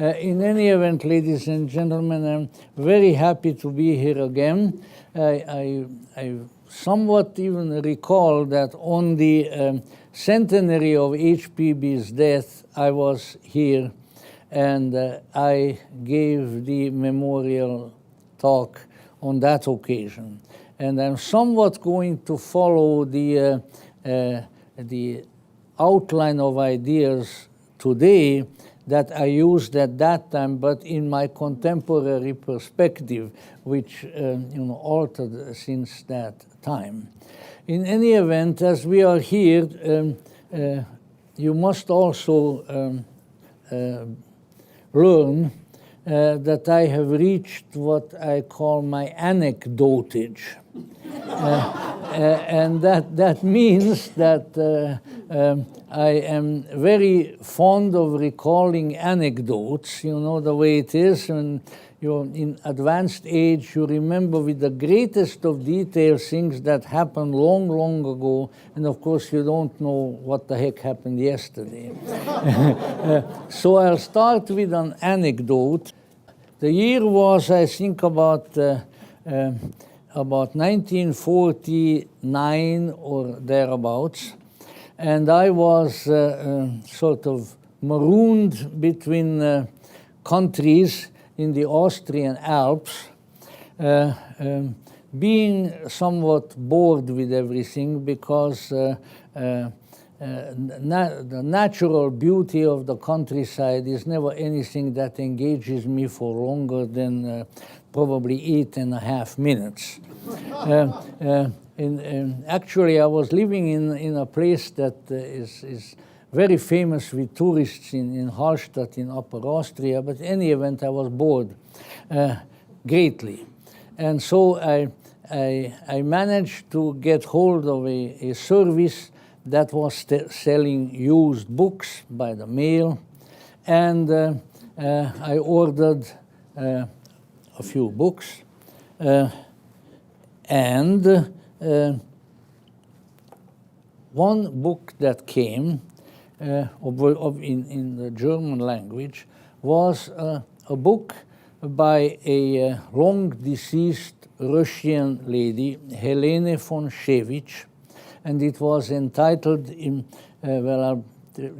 In any event, ladies and gentlemen, I'm very happy to be here again. I somewhat even recall that on the centenary of HPB's death, I was here and I gave the memorial talk on that occasion. And I'm somewhat going to follow the outline of ideas today that I used at that time, but in my contemporary perspective, which altered since that time. In any event, as we are here, you must also learn that I have reached what I call my anecdotage. And that means that I am very fond of recalling anecdotes. You know the way it is when you're in advanced age, you remember with the greatest of details things that happened long, long ago, and of course you don't know what the heck happened yesterday. So I'll start with an anecdote. The year was, I think, about 1949 or thereabouts, and I was sort of marooned between countries in the Austrian Alps, being somewhat bored with everything because the natural beauty of the countryside is never anything that engages me for longer than probably 8.5 minutes. Actually, I was living in a place that is very famous with tourists in Hallstatt in Upper Austria, but in any event, I was bored greatly. And so I managed to get hold of a service that was selling used books by the mail, and I ordered a few books, and one book that came in the German language was a book by a long-deceased Russian lady, Helene von Schewitsch, and it was entitled, well, I'll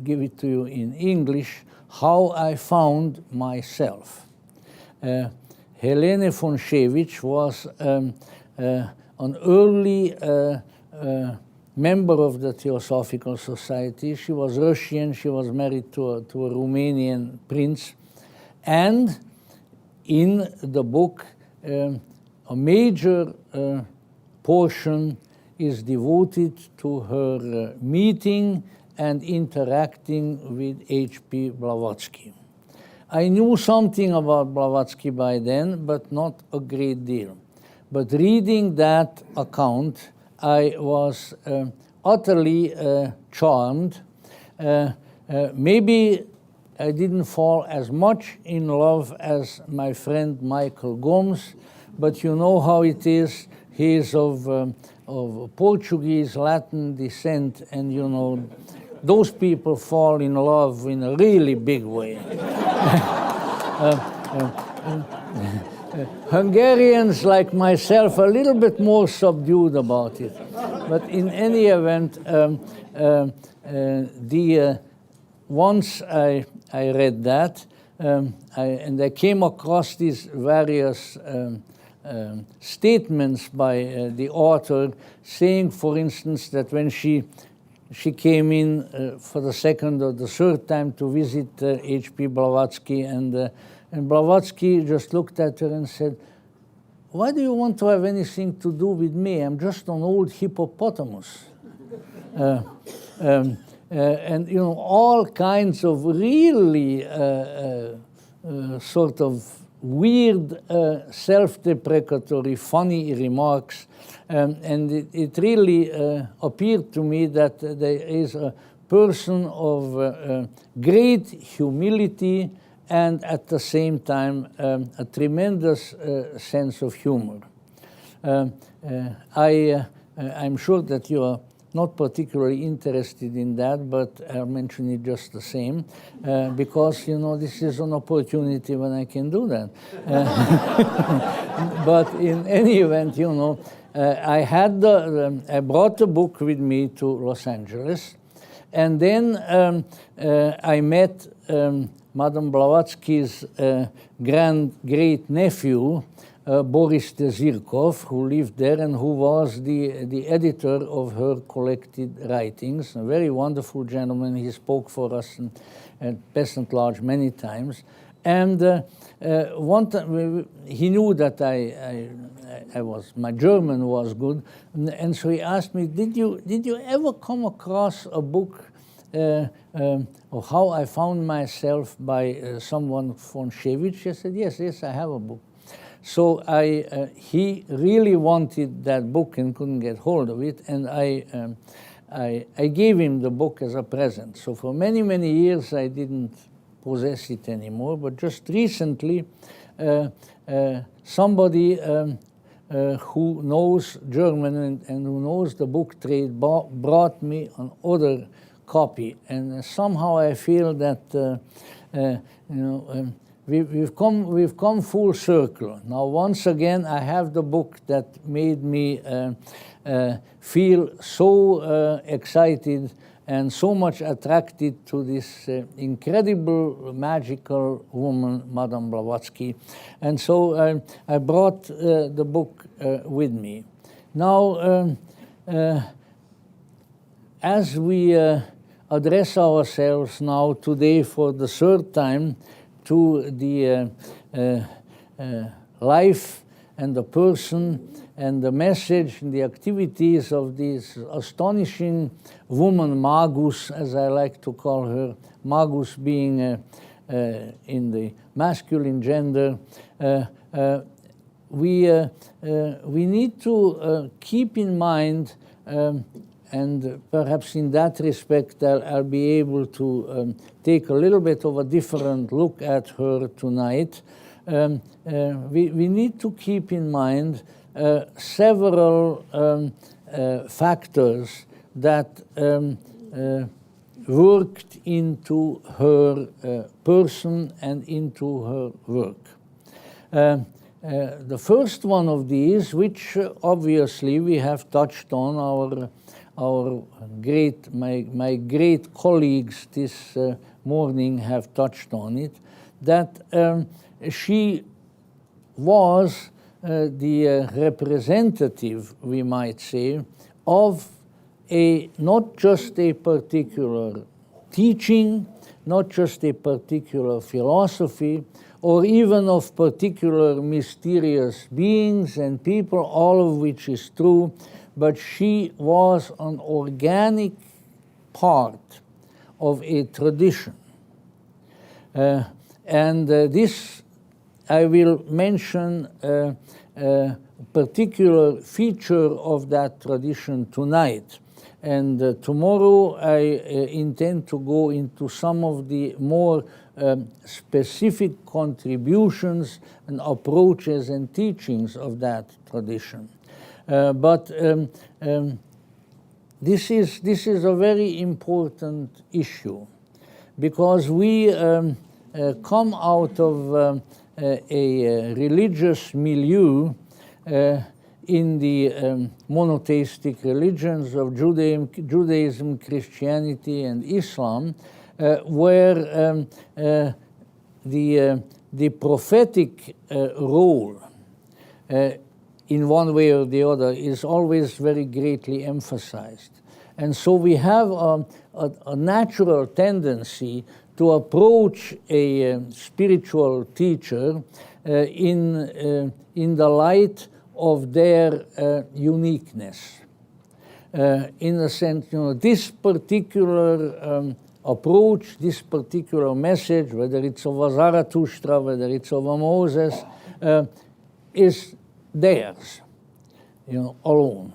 give it to you in English, How I Found Myself. Helene von Schewitsch was an early member of the Theosophical Society. She was Russian, she was married to a Romanian prince, and in the book a major portion is devoted to her meeting and interacting with H.P. Blavatsky. I knew something about Blavatsky by then, but not a great deal. But reading that account, I was utterly charmed. Maybe I didn't fall as much in love as my friend Michael Gomes, but you know how it is. He is of Portuguese, Latin descent, and you know, those people fall in love in a really big way. Hungarians, like myself, are a little bit more subdued about it. But in any event, once I read that, and I came across these various statements by the author, saying, for instance, that when she came in for the second or the third time to visit H.P. Blavatsky, and Blavatsky just looked at her and said, "Why do you want to have anything to do with me? I'm just an old hippopotamus." And you know, all kinds of really sort of weird, self-deprecatory, funny remarks. And it really appeared to me that there is a person of great humility and at the same time a tremendous sense of humor. I'm sure that you are not particularly interested in that, but I'll mention it just the same, because, you know, this is an opportunity when I can do that. But in any event, you know, I brought the book with me to Los Angeles, and then I met Madame Blavatsky's great nephew, Boris Zirkov, who lived there and who was the editor of her collected writings. A very wonderful gentleman. He spoke for us at Peasant Lodge many times. And one time he knew that my German was good, and so he asked me, did you ever come across a book of How I Found Myself by someone von Schewitsch? I said, yes, I have a book. So he really wanted that book and couldn't get hold of it, and I gave him the book as a present. So for many, many years I didn't possess it anymore, but just recently somebody who knows German and who knows the book trade brought me another copy, and somehow I feel that we've come full circle. Now once again I have the book that made me feel so excited and so much attracted to this incredible, magical woman, Madame Blavatsky. And so I brought the book with me. Now, as we address ourselves now today for the third time to the life and the person and the message and the activities of this astonishing woman, Magus, as I like to call her, Magus being in the masculine gender, we need to keep in mind, and perhaps in that respect I'll be able to take a little bit of a different look at her tonight. We need to keep in mind several factors that worked into her person and into her work. The first one of these, which obviously we have touched on, my great colleagues this morning have touched on it, that she was the representative, we might say, of not just a particular teaching, not just a particular philosophy, or even of particular mysterious beings and people, all of which is true, but she was an organic part of a tradition. And this, I will mention a particular feature of that tradition tonight. And tomorrow I intend to go into some of the more specific contributions and approaches and teachings of that tradition. But this is a very important issue, because we come out of a religious milieu in the monotheistic religions of Judaism, Christianity, and Islam, where the prophetic role in one way or the other is always very greatly emphasized. And so we have a natural tendency to approach a spiritual teacher in the light of their uniqueness. In a sense, this particular approach, this particular message, whether it's of a Zarathustra, whether it's of a Moses, is theirs, alone.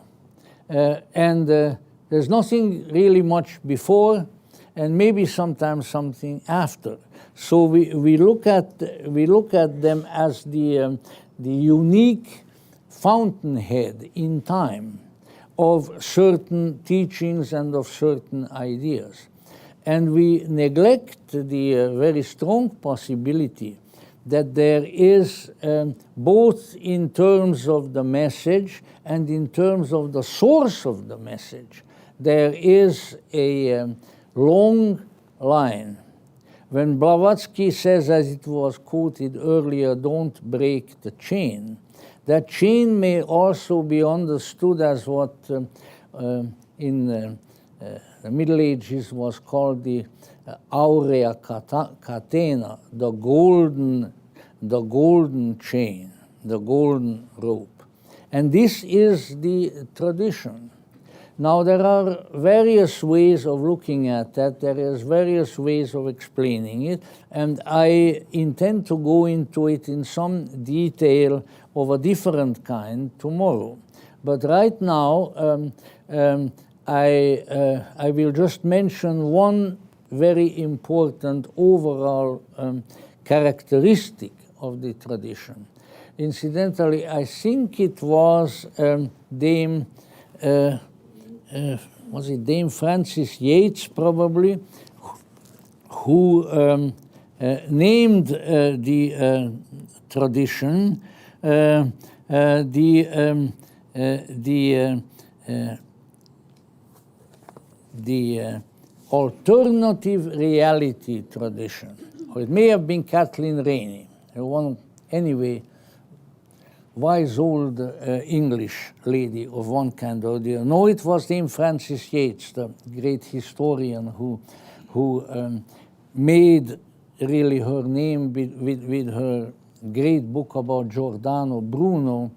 And there's nothing really much before, and maybe sometimes something after. So we look at them as the unique fountainhead in time of certain teachings and of certain ideas. And we neglect the very strong possibility that there is, both in terms of the message and in terms of the source of the message, there is a long line. When Blavatsky says, as it was quoted earlier, don't break the chain, that chain may also be understood as what in the Middle Ages was called the aurea catena, the golden chain, the golden rope. And this is the tradition. Now, there are various ways of looking at that. There is various ways of explaining it, and I intend to go into it in some detail of a different kind tomorrow. But right now, I will just mention one very important overall characteristic of the tradition. Incidentally, I think it was Dame Frances Yates, probably, who named the tradition the alternative reality tradition. Or it may have been Kathleen Rainey, anyway, wise old English lady of one kind or the other. No, it was Dame Frances Yates, the great historian who made really her name with her great book about Giordano Bruno,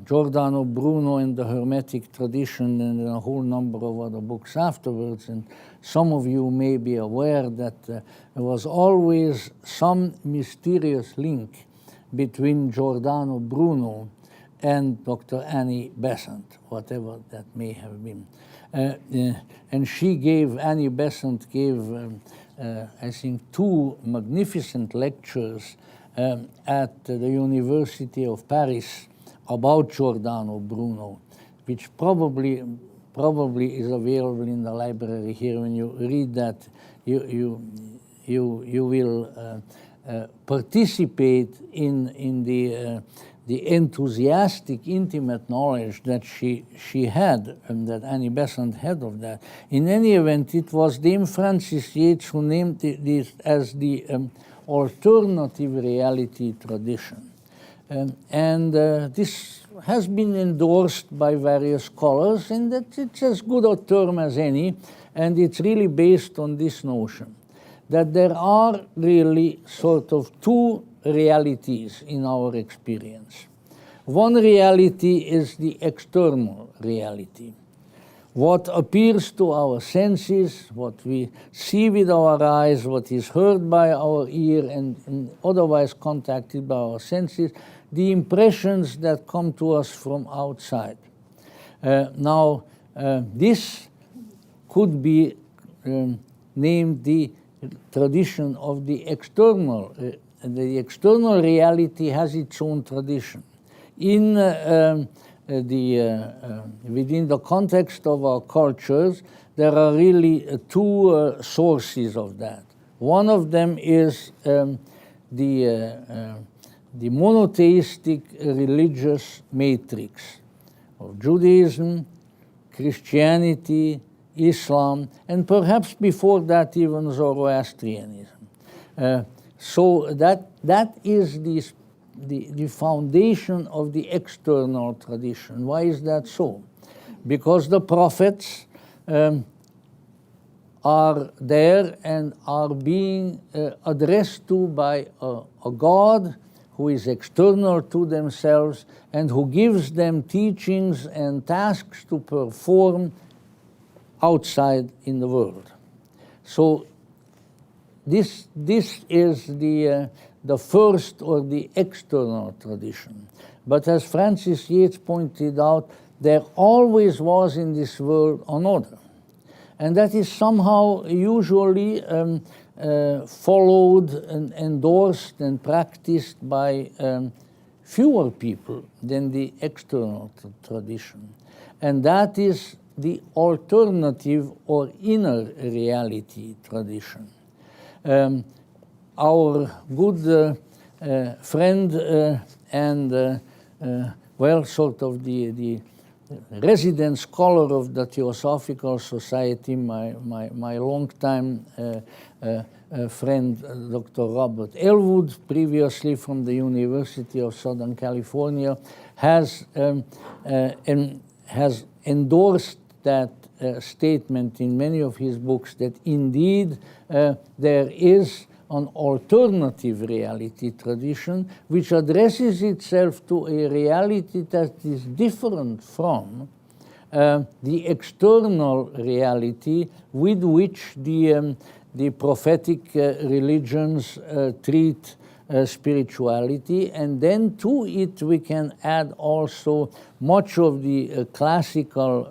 Giordano Bruno and the Hermetic tradition, and a whole number of other books afterwards. And some of you may be aware that there was always some mysterious link between Giordano Bruno and Dr. Annie Besant, whatever that may have been. And she gave, Annie Besant gave, I think, 2 magnificent lectures at the University of Paris about Giordano Bruno, which probably is available in the library here. When you read that, you will participate in the enthusiastic, intimate knowledge that she had and that Annie Besant had of that. In any event, it was Dame Frances Yates who named this as the alternative reality tradition. This has been endorsed by various scholars, and that it's as good a term as any, and it's really based on this notion that there are really sort of 2 realities in our experience. One reality is the external reality. What appears to our senses, what we see with our eyes, what is heard by our ear and otherwise contacted by our senses, the impressions that come to us from outside. Now, this could be named the tradition of the external. The external reality has its own tradition. In within the context of our cultures, there are really 2 sources of that. One of them is the monotheistic religious matrix of Judaism, Christianity, Islam, and perhaps before that even Zoroastrianism. So that is the foundation of the external tradition. Why is that so? Because the prophets are there and are being addressed to by a God who is external to themselves and who gives them teachings and tasks to perform outside in the world. So this is the first or the external tradition. But as Frances Yates pointed out, there always was in this world another. And that is somehow usually followed and endorsed and practiced by fewer people than the external tradition. and that is the alternative or inner reality tradition. Our good friend and well, sort of the resident scholar of the Theosophical Society, my longtime friend, Dr. Robert Elwood, previously from the University of Southern California, has endorsed that statement in many of his books, that indeed there is an alternative reality tradition which addresses itself to a reality that is different from the external reality with which the prophetic religions treat spirituality, and then to it we can add also much of the classical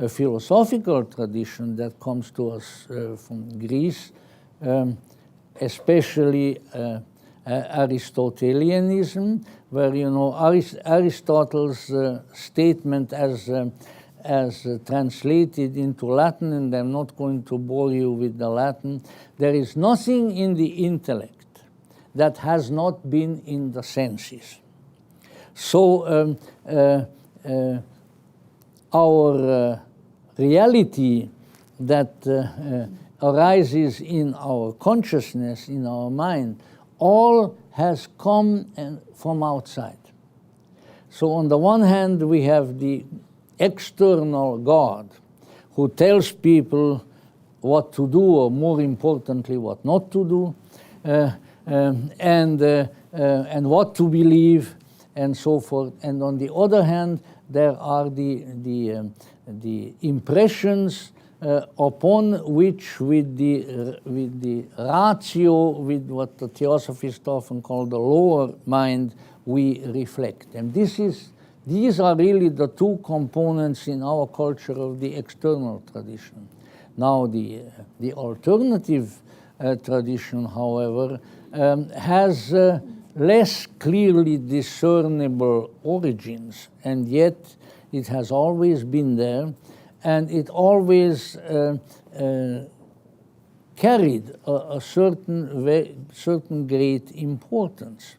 philosophical tradition that comes to us from Greece, especially Aristotelianism, where, you know, Aristotle's statement as translated into Latin, and I'm not going to bore you with the Latin, there is nothing in the intellect that has not been in the senses. So our reality that arises in our consciousness, in our mind, all has come from outside. So on the one hand, we have the external God who tells people what to do, or more importantly, what not to do, and what to believe, and so forth. And on the other hand, there are the impressions upon which, with the ratio, with what the theosophists often call the lower mind, we reflect. And these are really the two components in our culture of the external tradition. Now, the alternative tradition, however, has less clearly discernible origins, and yet it has always been there, and it always carried a certain great importance.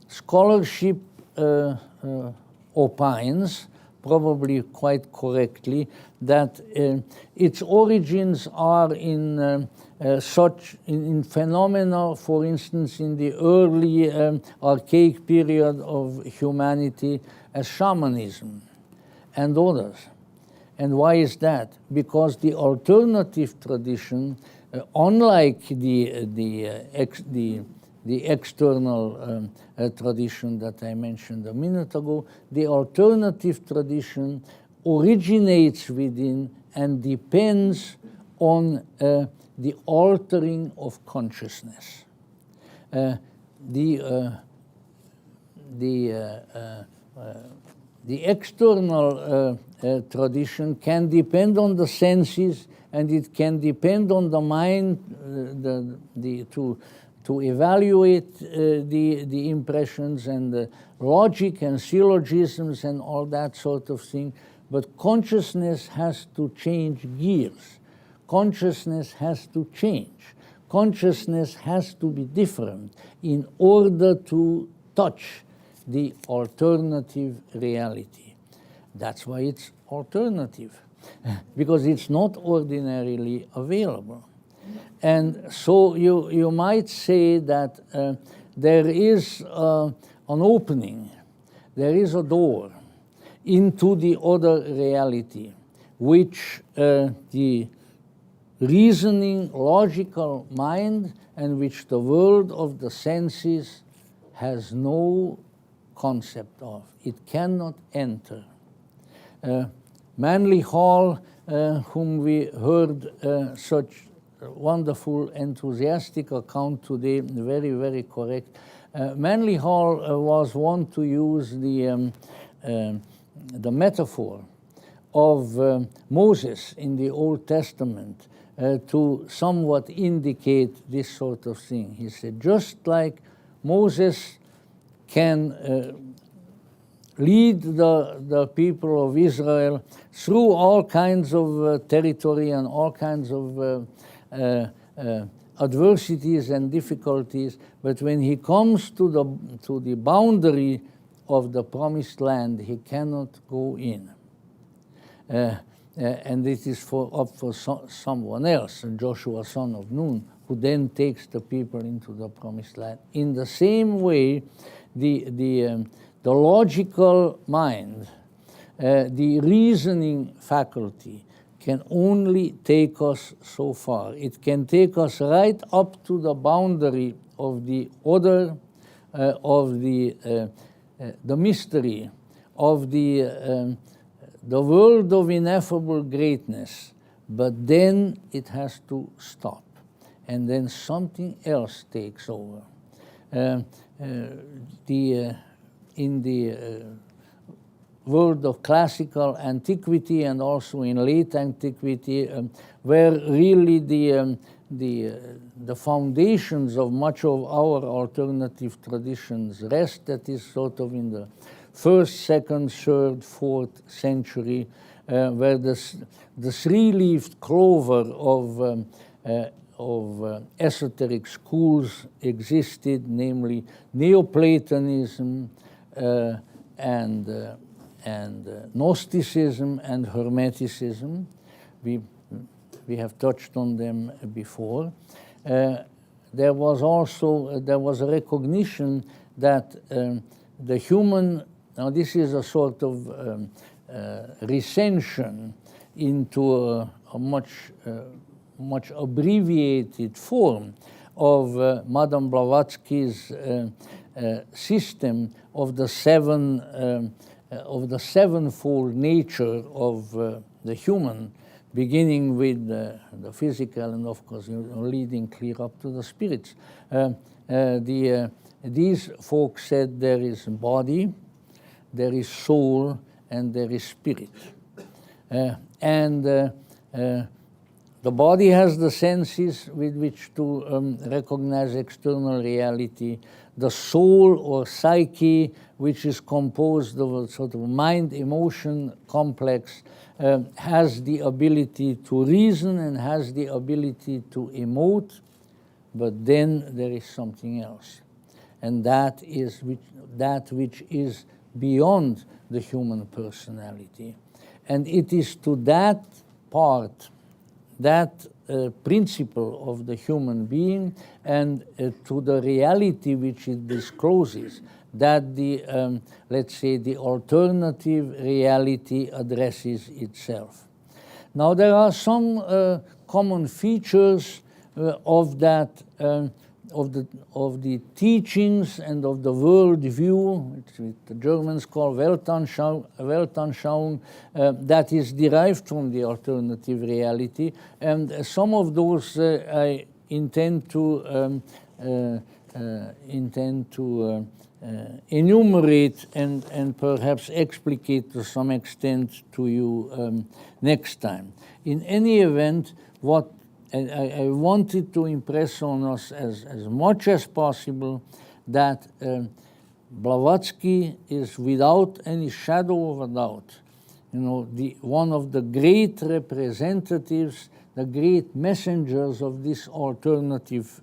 Scholarship opines, probably quite correctly, that its origins are in in phenomena, for instance, in the early archaic period of humanity, as shamanism and others. And why is that? Because the alternative tradition, unlike the external tradition that I mentioned a minute ago, the alternative tradition originates within and depends on the altering of consciousness. The external tradition can depend on the senses, and it can depend on the mind to evaluate the impressions and the logic and syllogisms and all that sort of thing. But consciousness has to change gears. Consciousness has to change. Consciousness has to be different in order to touch the alternative reality. That's why it's alternative, because it's not ordinarily available. And so you might say that there is an opening, there is a door into the other reality, which the reasoning, logical mind, and which the world of the senses has no concept of. It cannot enter. Manly Hall, whom we heard such wonderful, enthusiastic account today, very, very correct. Manly Hall was one to use the metaphor of Moses in the Old Testament to somewhat indicate this sort of thing. He said, just like Moses can lead the people of Israel through all kinds of territory and all kinds of adversities and difficulties, but when he comes to the boundary of the promised land, he cannot go in. And it is up for someone else, Joshua son of Nun, who then takes the people into the promised land. In the same way, the logical mind, the reasoning faculty, can only take us so far. It can take us right up to the boundary of the order, of the mystery, of the world of ineffable greatness, but then it has to stop, and then something else takes over. In the world of classical antiquity and also in late antiquity, where really the foundations of much of our alternative traditions rest, that is sort of in the 1st, 2nd, 3rd, 4th century, where the three-leaved clover of esoteric schools existed, namely Neoplatonism and Gnosticism and Hermeticism. We have touched on them before. There was a recognition that the human, now this is a sort of recension into a much abbreviated form of Madame Blavatsky's system of the sevenfold nature of the human, beginning with the physical and of course leading clear up to the spirits. These folks said there is body, there is soul, and there is spirit. The body has the senses with which to recognize external reality. The soul or psyche, which is composed of a sort of mind-emotion complex, has the ability to reason and has the ability to emote, but then there is something else. And that which is beyond the human personality. And it is to that part, that principle of the human being and to the reality which it discloses, that the, let's say, the alternative reality addresses itself. Now, there are some common features of that, of the teachings and of the worldview, which the Germans call Weltanschauung, that is derived from the alternative reality, and some of those I intend to enumerate and perhaps explicate to some extent to you next time. In any event, what I wanted to impress on us as much as possible that Blavatsky is without any shadow of a doubt, one of the great representatives, the great messengers of this alternative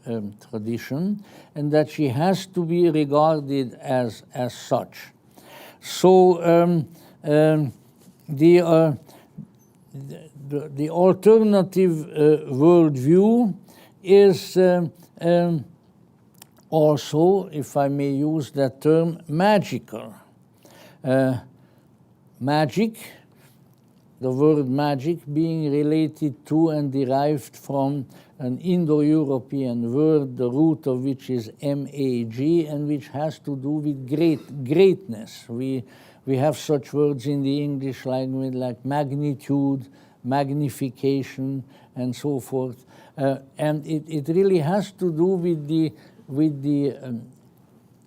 tradition, and that she has to be regarded as such. So the alternative worldview is also, if I may use that term, magical. Magic, the word magic being related to and derived from an Indo-European word, the root of which is M-A-G, and which has to do with greatness. We have such words in the English language like magnitude, magnification, and so forth. And it really has to do with the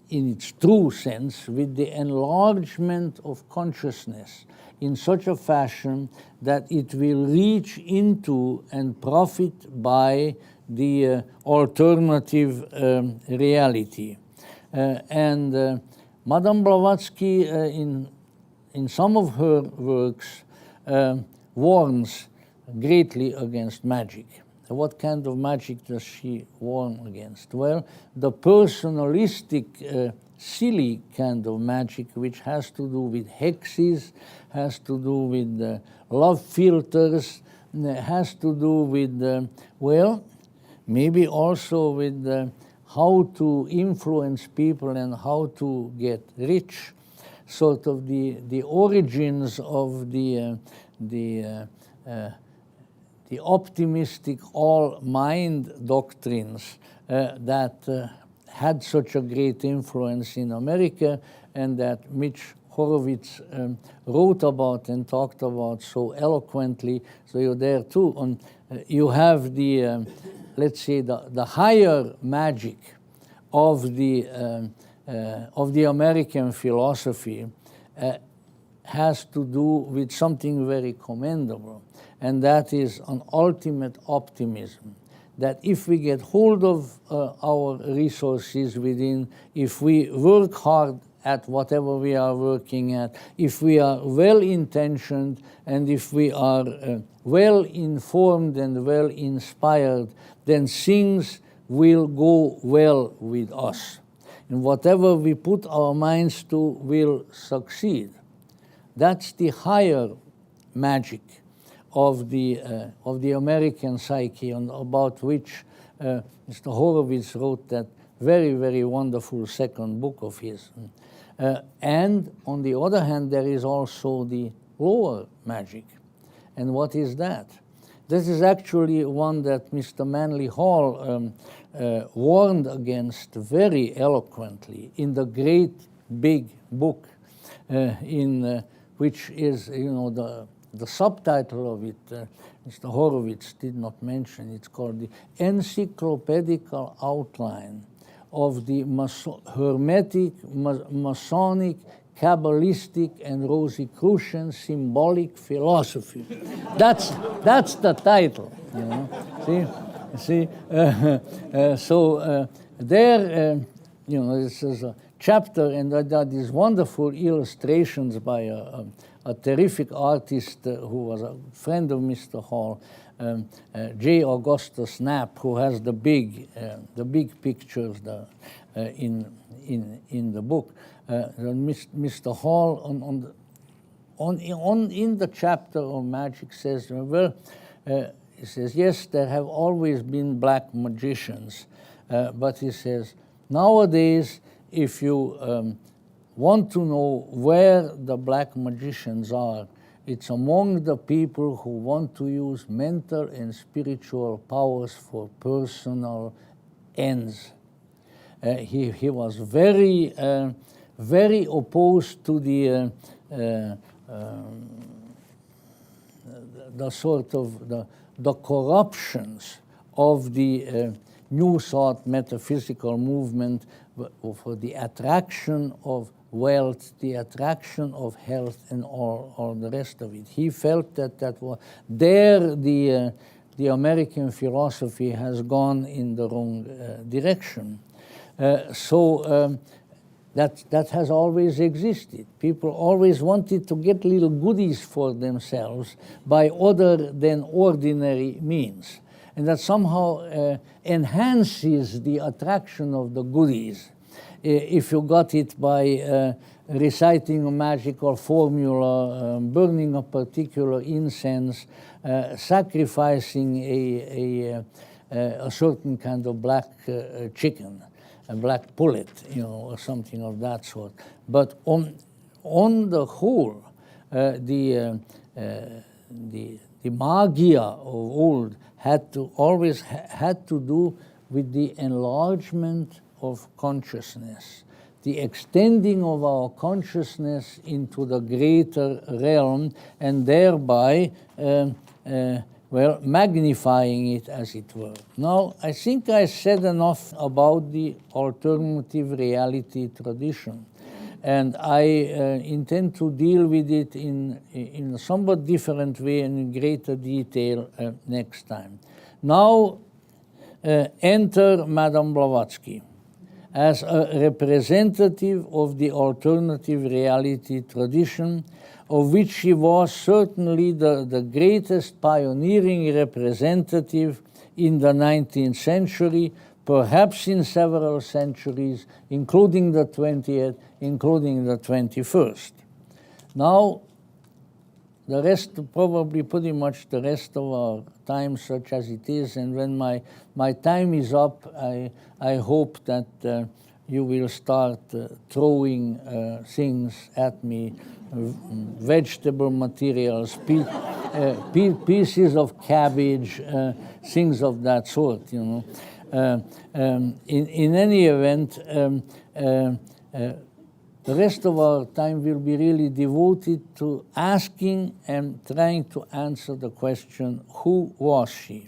in its true sense, with the enlargement of consciousness in such a fashion that it will reach into and profit by the alternative reality. Madame Blavatsky, in in some of her works, warns greatly against magic. What kind of magic does she warn against? Well, the personalistic, silly kind of magic, which has to do with hexes, has to do with love filters, has to do with, well, maybe also with how to influence people and how to get rich. Sort of the origins of the optimistic all-mind doctrines that had such a great influence in America, and that Mitch Horowitz wrote about and talked about so eloquently. So you're there too. You have the, let's say, the higher magic of the American philosophy has to do with something very commendable, and that is an ultimate optimism. That if we get hold of our resources within, if we work hard at whatever we are working at, if we are well-intentioned, and if we are well-informed and well-inspired, then things will go well with us. And whatever we put our minds to will succeed. That's the higher magic of the American psyche, and about which Mr. Horowitz wrote that very, very wonderful second book of his. And on the other hand, there is also the lower magic. And what is that? This is actually one that Mr. Manly Hall warned against very eloquently in the great big book, which is, you know, the subtitle of it, Mr. Horowitz did not mention. It's called the Encyclopedical Outline of the Hermetic, Masonic, Kabbalistic, and Rosicrucian Symbolic Philosophy. That's the title, you know. See, so there, you know, this is a chapter, and that is wonderful illustrations by a terrific artist who was a friend of Mr. Hall, J. Augustus Knapp, who has the big pictures in the book. Mr. Hall in the chapter of magic says, well, he says, yes, there have always been black magicians, but he says, nowadays, if you want to know where the black magicians are, it's among the people who want to use mental and spiritual powers for personal ends. He was very, very opposed to the sort of the corruptions of the New Thought metaphysical movement for the attraction of wealth, the attraction of health, and all the rest of it. He felt that was there the American philosophy has gone in the wrong direction. So that has always existed. People always wanted to get little goodies for themselves by other than ordinary means. And that somehow enhances the attraction of the goodies. If you got it by reciting a magical formula, burning a particular incense, sacrificing a certain kind of black chicken, a black pullet, you know, or something of that sort. But on the whole, the magia of old always had to do with the enlargement of consciousness, the extending of our consciousness into the greater realm, and thereby, well, magnifying it, as it were. Now, I think I said enough about the alternative reality tradition, and I intend to deal with it in a somewhat different way and in greater detail next time. Now, enter Madame Blavatsky. as a representative of the alternative reality tradition, of which she was certainly the greatest pioneering representative in the 19th century, perhaps in several centuries, including the 20th, including the 21st. Now, the rest, probably pretty much the rest of our time, such as it is, and when my time is up, I hope that you will start throwing things at me, vegetable materials, pieces of cabbage, things of that sort, you know. In any event, the rest of our time will be really devoted to asking and trying to answer the question, who was she?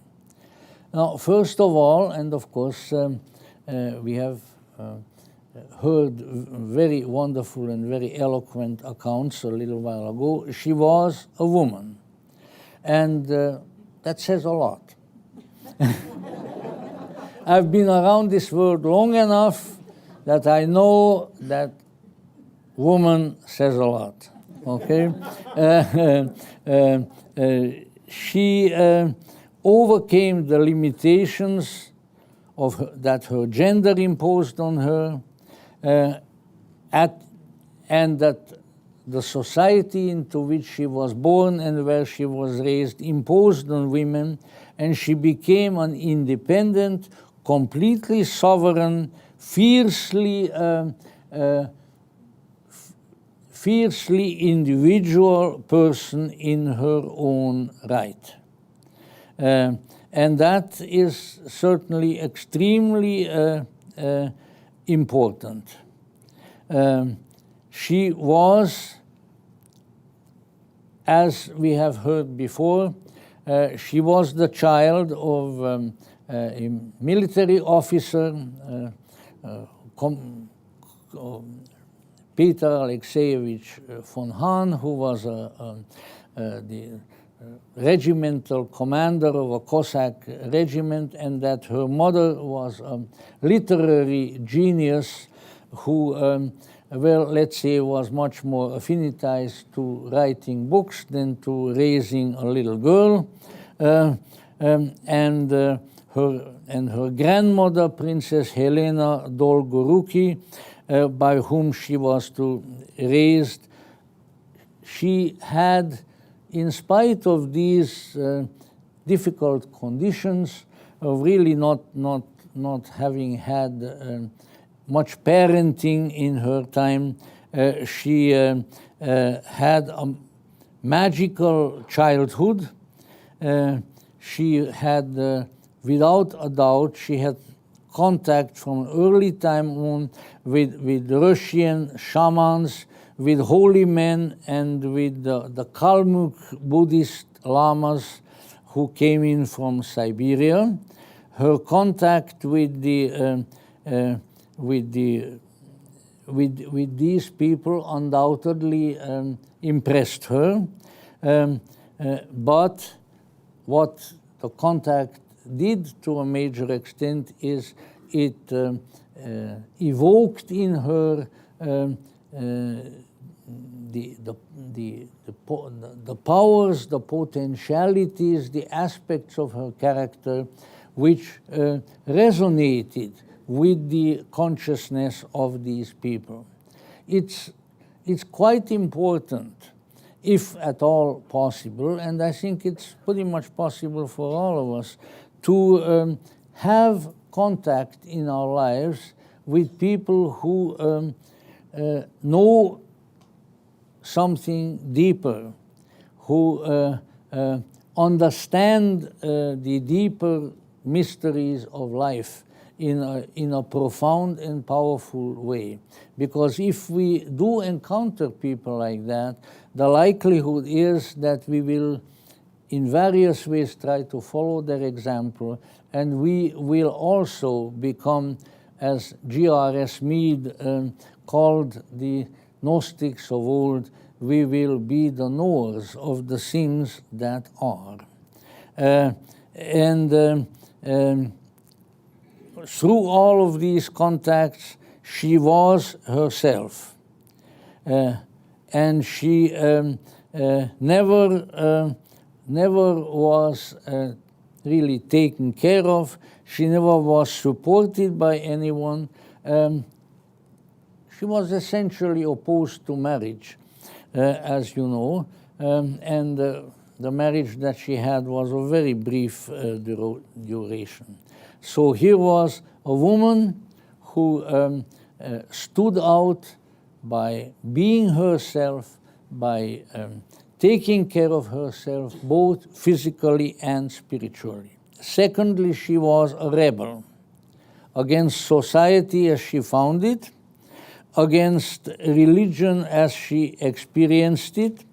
Now, first of all, and of course, we have heard very wonderful and very eloquent accounts a little while ago. She was a woman, and that says a lot. I've been around this world long enough that I know that woman says a lot, okay? She overcame the limitations that her gender imposed on her, and that the society into which she was born and where she was raised imposed on women, and she became an independent, completely sovereign, fiercely individual person in her own right. And that is certainly extremely important. She was, as we have heard before, she was the child of a military officer, Peter Alexeyevich von Hahn, who was the regimental commander of a Cossack regiment, and that her mother was a literary genius who, well, let's say, was much more affinitized to writing books than to raising a little girl. And her grandmother, Princess Helena Dolgoruki, by whom she was raised, she had, in spite of these difficult conditions, of really not having had much parenting in her time, she had a magical childhood. She had, without a doubt, she had contact from early time on with Russian shamans, with holy men, and with the Kalmuk Buddhist lamas who came in from Siberia. Her contact with these people undoubtedly impressed her, but what the contact did to a major extent is it evoked in her the powers, the potentialities, the aspects of her character which resonated with the consciousness of these people. It's quite important, if at all possible, and I think it's pretty much possible for all of us, to have contact in our lives with people who know something deeper, who understand the deeper mysteries of life in a profound and powerful way. Because if we do encounter people like that, the likelihood is that we will in various ways try to follow their example, and we will also become, as G.R.S. Mead called the Gnostics of old, we will be the knowers of the things that are. Through all of these contacts, she was herself. And she never was really taken care of. She never was supported by anyone. She was essentially opposed to marriage, as you know, and the marriage that she had was of very brief duration. So here was a woman who stood out by being herself, by taking care of herself, both physically and spiritually. Secondly, she was a rebel against society as she found it, against religion as she experienced it,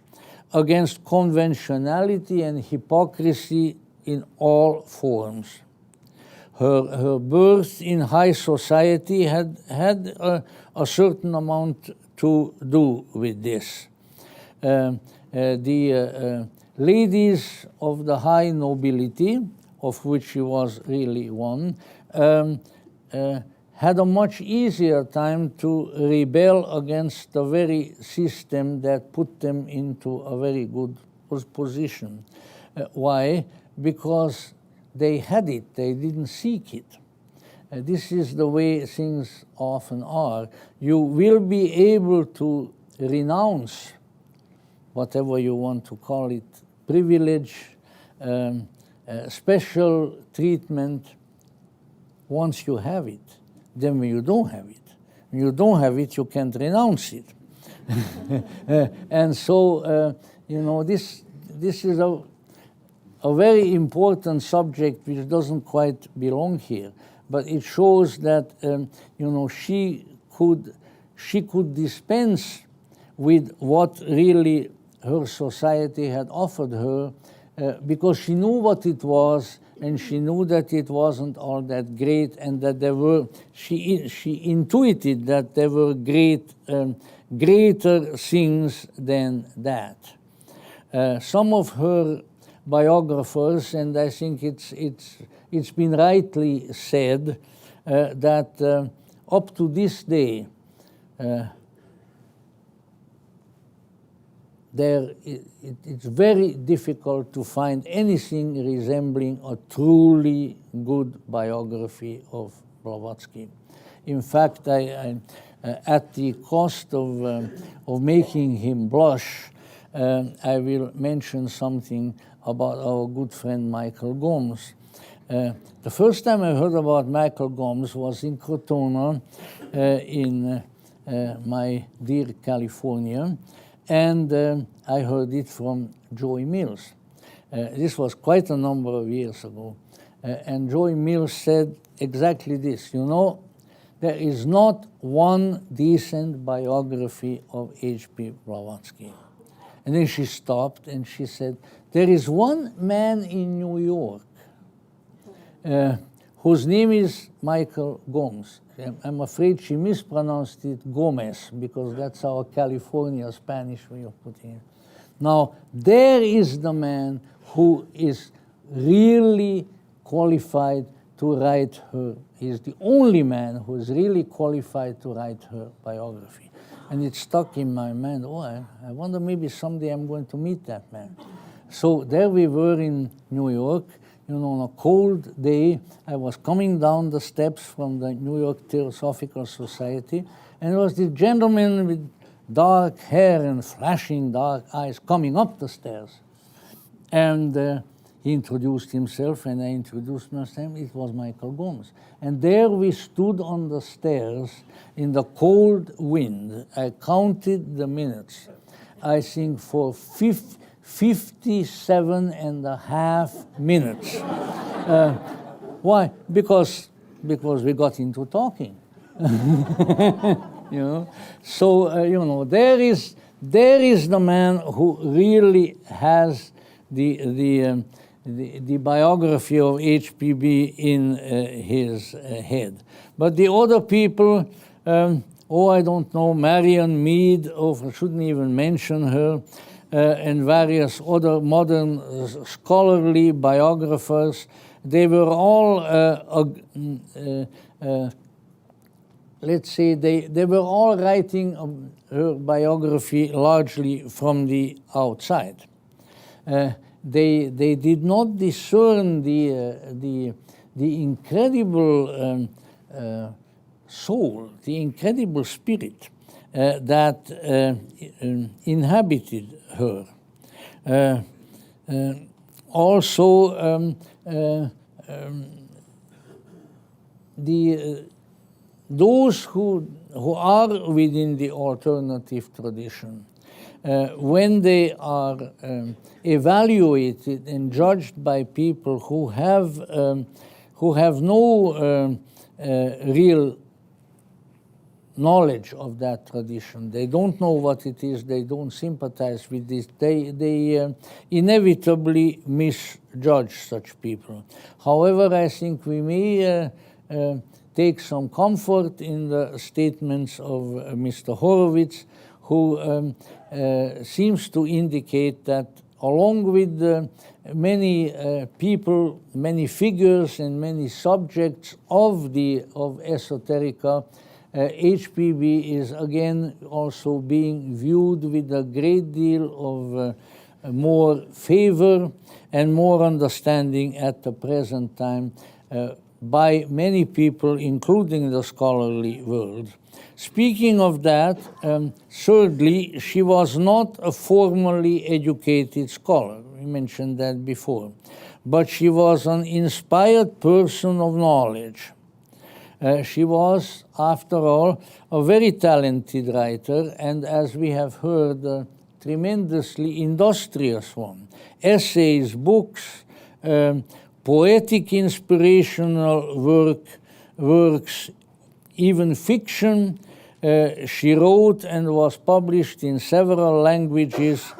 against conventionality and hypocrisy in all forms. Her birth in high society had a certain amount to do with this. The ladies of the high nobility, of which she was really one, had a much easier time to rebel against the very system that put them into a very good position. Why? Because they had it, they didn't seek it. This is the way things often are. You will be able to renounce whatever you want to call it, privilege, special treatment, once you have it. Then when you don't have it, when you don't have it, you can't renounce it. And so, you know, this is a very important subject which doesn't quite belong here, but it shows that you know, she could dispense with what really her society had offered her, because she knew what it was, and she knew that it wasn't all that great, and that there were, she intuited that there were greater things than that. Some of her biographers, and I think it's been rightly said, that up to this day, it's very difficult to find anything resembling a truly good biography of Blavatsky. In fact, I at the cost of making him blush, I will mention something about our good friend Michael Gomes. The first time I heard about Michael Gomes was in Crotona, in my dear California, and I heard it from Joey Mills. This was quite a number of years ago. And Joey Mills said exactly this: you know, there is not one decent biography of H.P. Blavatsky. And then she stopped and she said, there is one man in New York whose name is Michael Gomes. I'm afraid she mispronounced it Gomez, because that's our California Spanish way of putting it. Now, there is the man who is really qualified to write her. He's the only man who is really qualified to write her biography. And it stuck in my mind, oh, I wonder maybe someday I'm going to meet that man. So there we were in New York, you know, on a cold day. I was coming down the steps from the New York Theosophical Society, and there was this gentleman with dark hair and flashing dark eyes coming up the stairs. And he introduced himself, and I introduced myself. It was Michael Gomes. And there we stood on the stairs in the cold wind. I counted the minutes, I think for 57 and a half minutes. Why? Because we got into talking. You know, so you know, there is the man who really has the biography of HPB in his head. But the other people, I don't know, Marion Mead, I shouldn't even mention her, and various other modern scholarly biographers, they were all let's say, they were all writing her biography largely from the outside. They did not discern the incredible soul, the incredible spirit that inhabited her. Also, those who are within the alternative tradition, when they are evaluated and judged by people who have no real knowledge of that tradition, they don't know what it is, they don't sympathize with this, they inevitably misjudge such people. However, I think we may take some comfort in the statements of Mr. Horowitz, who seems to indicate that along with many people, many figures, and many subjects of esoterica, HPB is again also being viewed with a great deal of more favor and more understanding at the present time by many people, including the scholarly world. Speaking of that, thirdly, she was not a formally educated scholar. We mentioned that before. But she was an inspired person of knowledge. She was, after all, a very talented writer, and as we have heard, a tremendously industrious one. Essays, books, poetic inspirational works, even fiction. She wrote and was published in several languages,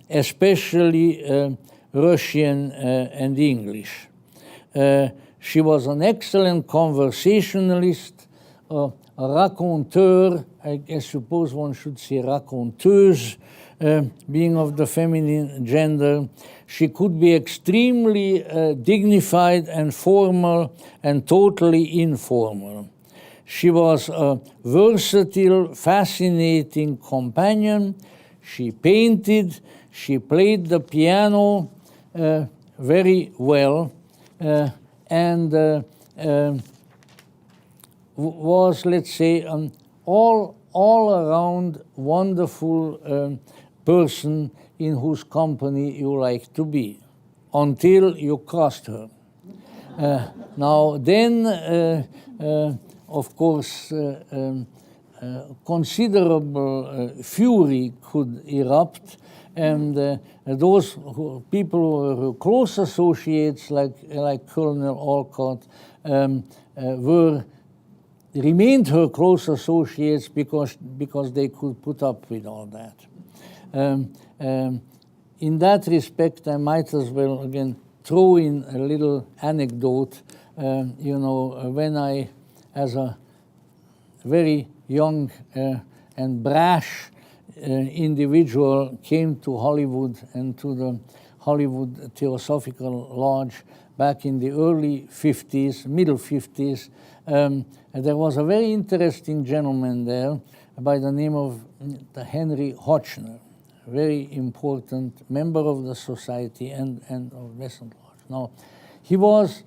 especially Russian and English. She was an excellent conversationalist, a raconteur, I suppose one should say raconteuse, being of the feminine gender. She could be extremely dignified and formal and totally informal. She was a versatile, fascinating companion. She painted, she played the piano very well, and was, let's say, an all-around wonderful person in whose company you like to be, until you crossed her. Now then, of course, considerable fury could erupt, and those people who were close associates, like Colonel Olcott, remained her close associates because they could put up with all that. In that respect, I might as well again throw in a little anecdote. You know, when I, as a very young and brash individual, came to Hollywood and to the Hollywood Theosophical Lodge back in the early 50s, middle 50s, there was a very interesting gentleman there by the name of Henry Hochner, a very important member of the society and of Western Lodge. Now, he was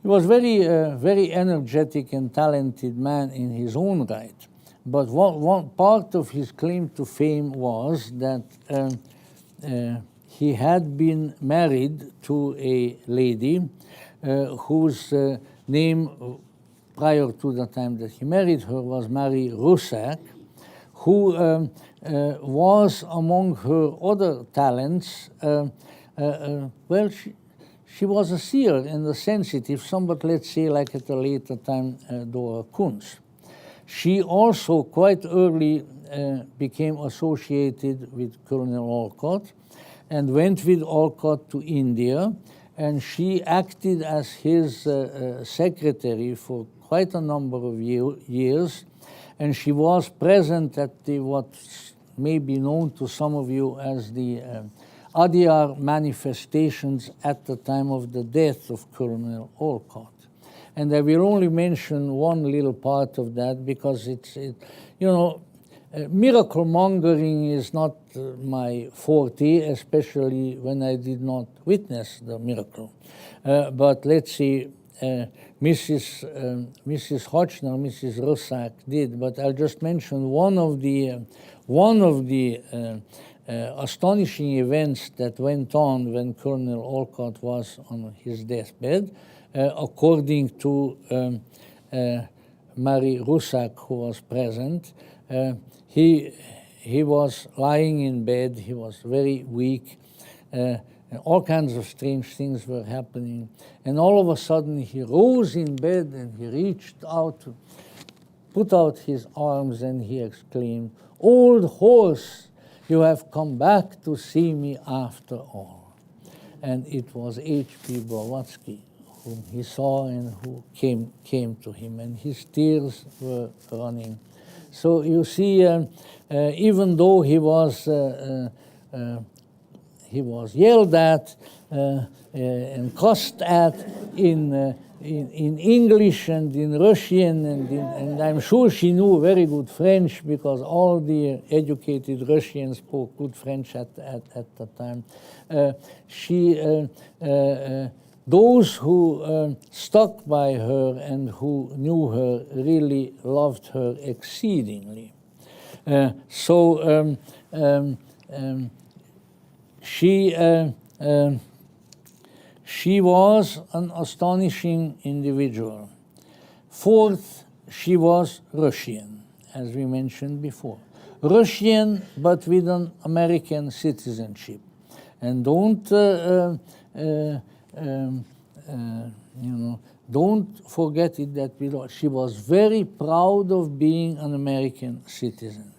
very energetic and talented man in his own right. But one part of his claim to fame was that he had been married to a lady whose name, prior to the time that he married her, was Marie Russac, who was, among her other talents, well, she was a seer and a sensitive, somewhat, let's say, like at a later time, Dora Kunz. She also quite early became associated with Colonel Olcott and went with Olcott to India, and she acted as his secretary for quite a number of years, and she was present at the what may be known to some of you as the Adyar manifestations at the time of the death of Colonel Olcott. And I will only mention one little part of that because miracle mongering is not my forte, especially when I did not witness the miracle. But let's see, Mrs. Hochner, Mrs. Russak did. But I'll just mention one of the astonishing events that went on when Colonel Olcott was on his deathbed, according to Mary Russak, who was present. He was lying in bed. He was very weak. And all kinds of strange things were happening. And all of a sudden, he rose in bed and he reached out, put out his arms, and he exclaimed, "Old horse, you have come back to see me after all." And it was H.P. Blavatsky whom he saw and who came to him, and his tears were running. So you see, even though he was yelled at and cussed at in English and in Russian, and I'm sure she knew very good French because all the educated Russians spoke good French at the time. Those who stuck by her and who knew her really loved her exceedingly. She was an astonishing individual. Fourth, she was Russian, as we mentioned before. Russian, but with an American citizenship. And don't forget it that she was very proud of being an American citizen.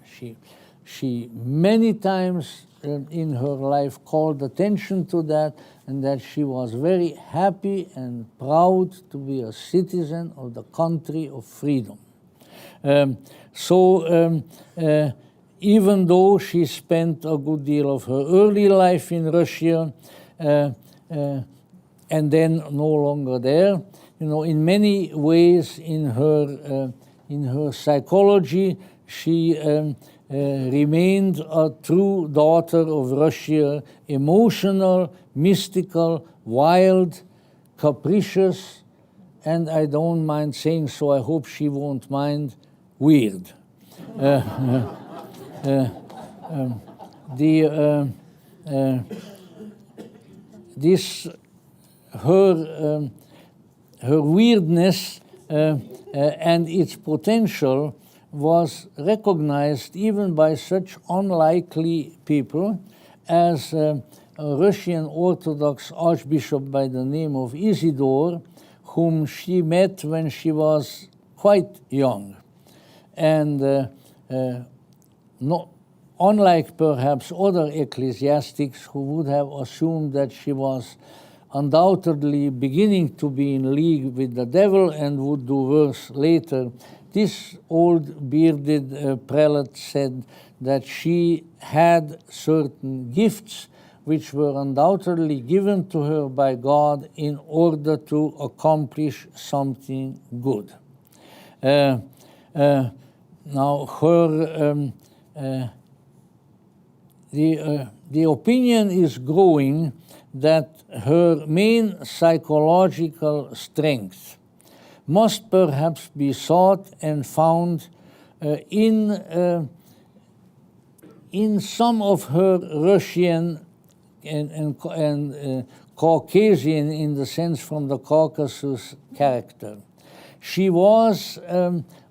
She many times in her life called attention to that, and that she was very happy and proud to be a citizen of the country of freedom. Even though she spent a good deal of her early life in Russia, and then no longer there, in many ways in her psychology, she remained a true daughter of Russia, emotional, mystical, wild, capricious, and I don't mind saying so, I hope she won't mind, weird. Her weirdness and its potential was recognized even by such unlikely people as a Russian Orthodox Archbishop by the name of Isidore, whom she met when she was quite young. And unlike perhaps other ecclesiastics who would have assumed that she was undoubtedly beginning to be in league with the devil and would do worse later, this old bearded prelate said that she had certain gifts which were undoubtedly given to her by God in order to accomplish something good. Now, the opinion is growing that her main psychological strength must perhaps be sought and found in some of her Russian and Caucasian, in the sense from the Caucasus, character. She was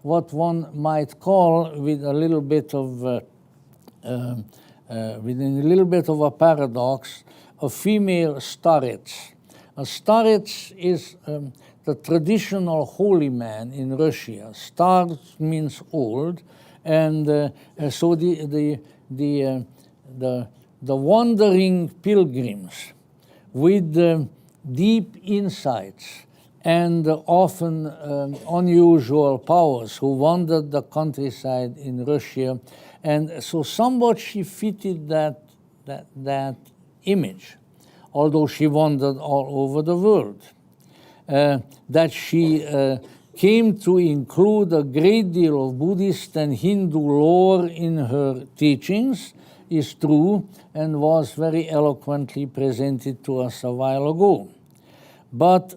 what one might call, with a little bit of a paradox, a female starets. A starets is the traditional holy man in Russia. Star means old, and so the wandering pilgrims with deep insights and often unusual powers who wandered the countryside in Russia, and so somewhat she fitted that image, although she wandered all over the world. that she came to include a great deal of Buddhist and Hindu lore in her teachings is true and was very eloquently presented to us a while ago. But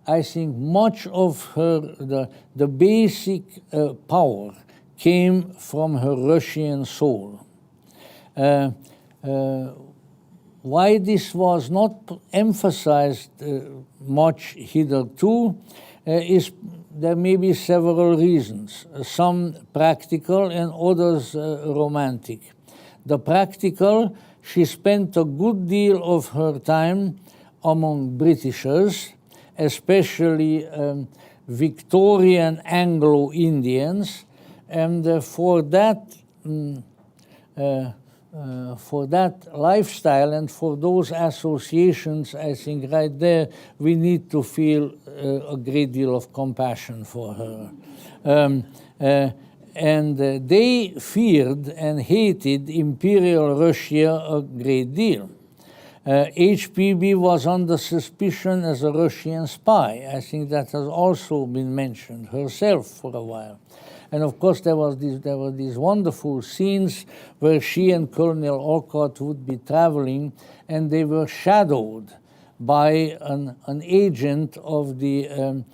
I think much of her, the basic power came from her Russian soul. Why this was not emphasized much hitherto is there may be several reasons, some practical and others romantic. The practical, she spent a good deal of her time among Britishers, especially Victorian Anglo-Indians, and for that lifestyle and for those associations, I think right there we need to feel a great deal of compassion for her. And they feared and hated Imperial Russia a great deal. HPB was under suspicion as a Russian spy. I think that has also been mentioned herself for a while. And of course, there were these wonderful scenes where she and Colonel Olcott would be traveling, and they were shadowed by an agent of the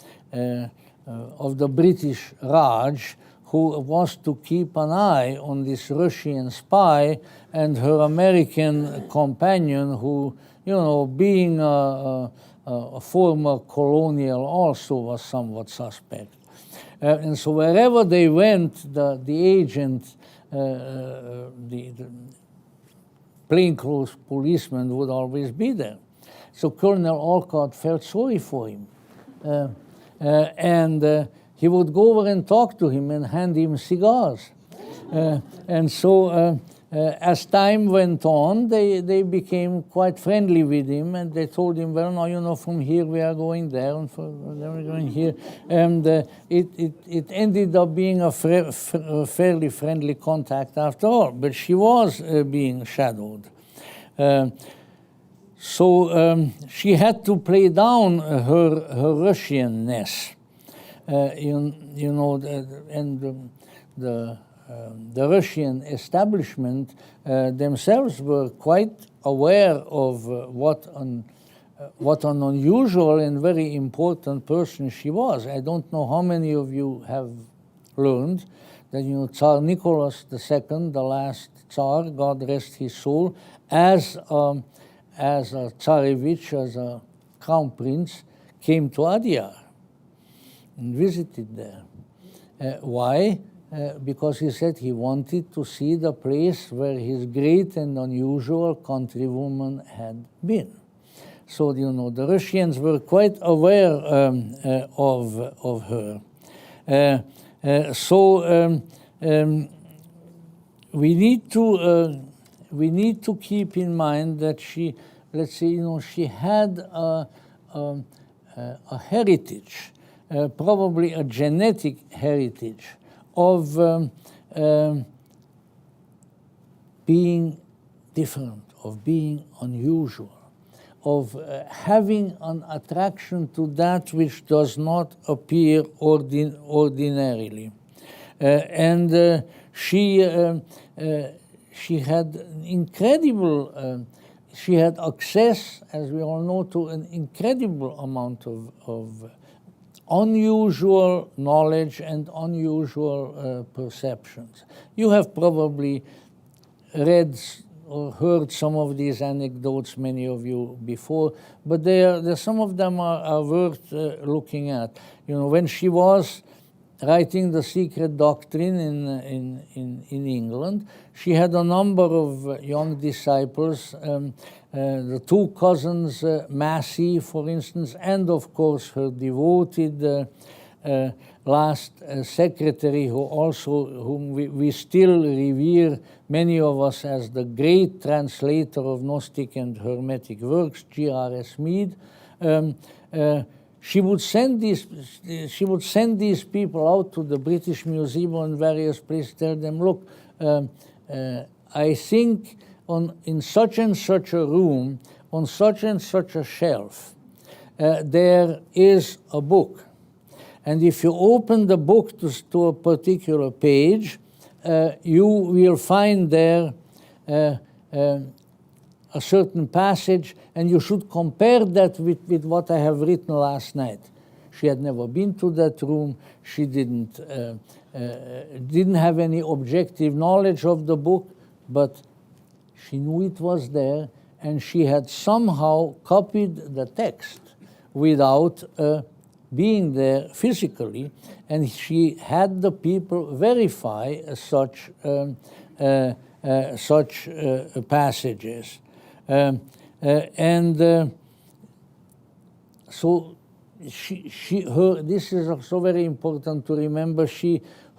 British Raj, who was to keep an eye on this Russian spy and her American companion, who, you know, being a former colonial, also was somewhat suspect. And so wherever they went, the agent, the plainclothes policeman would always be there. So Colonel Olcott felt sorry for him. And he would go over and talk to him and hand him cigars. And so as time went on, they became quite friendly with him, and they told him, well, no, you know, from here we are going there, and from there we're going here. And it ended up being a fairly friendly contact after all, but she was being shadowed. So she had to play down her Russianness. You know, the Russian establishment themselves were quite aware of what an unusual and very important person she was. I don't know how many of you have learned that, you know, Tsar Nicholas II, the last Tsar, God rest his soul, as a Tsarevich, as a crown prince, came to Adyar and visited there. Why? Because he said he wanted to see the place where his great and unusual countrywoman had been. So, you know, the Russians were quite aware of her. We need to keep in mind that she, let's say, you know, she had a heritage, probably a genetic heritage of being different, of being unusual, of having an attraction to that which does not appear ordinarily. And she had incredible, she had access, as we all know, to an incredible amount of unusual knowledge and unusual perceptions. You have probably read or heard some of these anecdotes, many of you, before, but some of them are worth looking at. You know, when she was writing The Secret Doctrine in England, she had a number of young disciples, the two cousins, Massey, for instance, and of course her devoted last secretary, whom we still revere, many of us, as the great translator of Gnostic and Hermetic works, G.R.S. Mead. She would send these people out to the British Museum and various places, tell them, look, I think in such and such a room, on such and such a shelf, there is a book. And if you open the book to a particular page, you will find there a certain passage, and you should compare that with what I have written last night. She had never been to that room. She didn't have any objective knowledge of the book, but she knew it was there, and she had somehow copied the text without being there physically, and she had the people verify such passages. So this is also very important to remember.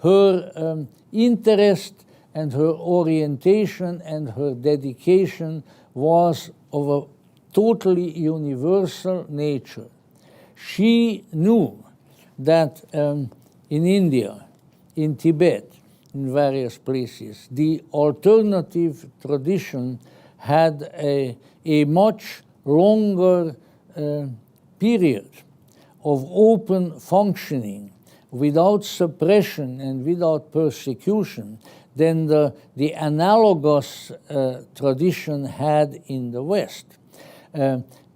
Her interest and her orientation and her dedication was of a totally universal nature. She knew that in India, in Tibet, in various places, the alternative tradition had a much longer period of open functioning without suppression and without persecution than the analogous tradition had in the West.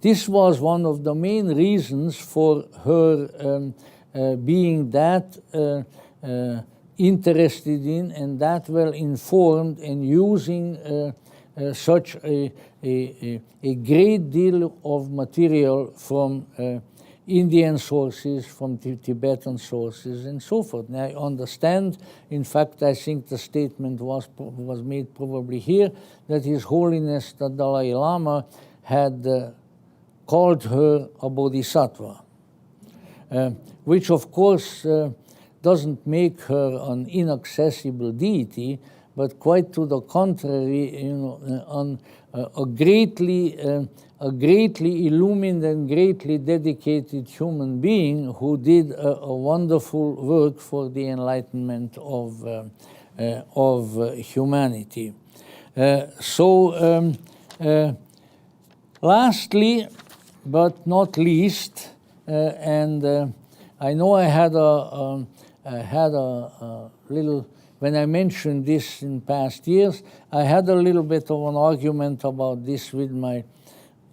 This was one of the main reasons for her being that interested in and that well informed and using such a great deal of material from Indian sources, from Tibetan sources, and so forth. And I understand, in fact, I think the statement was made probably here, that His Holiness the Dalai Lama had called her a bodhisattva, which of course doesn't make her an inaccessible deity, but quite to the contrary, a greatly illumined and greatly dedicated human being who did a wonderful work for the enlightenment of humanity. Lastly, but not least, and I know I had a little. When I mentioned this in past years, I had a little bit of an argument about this with my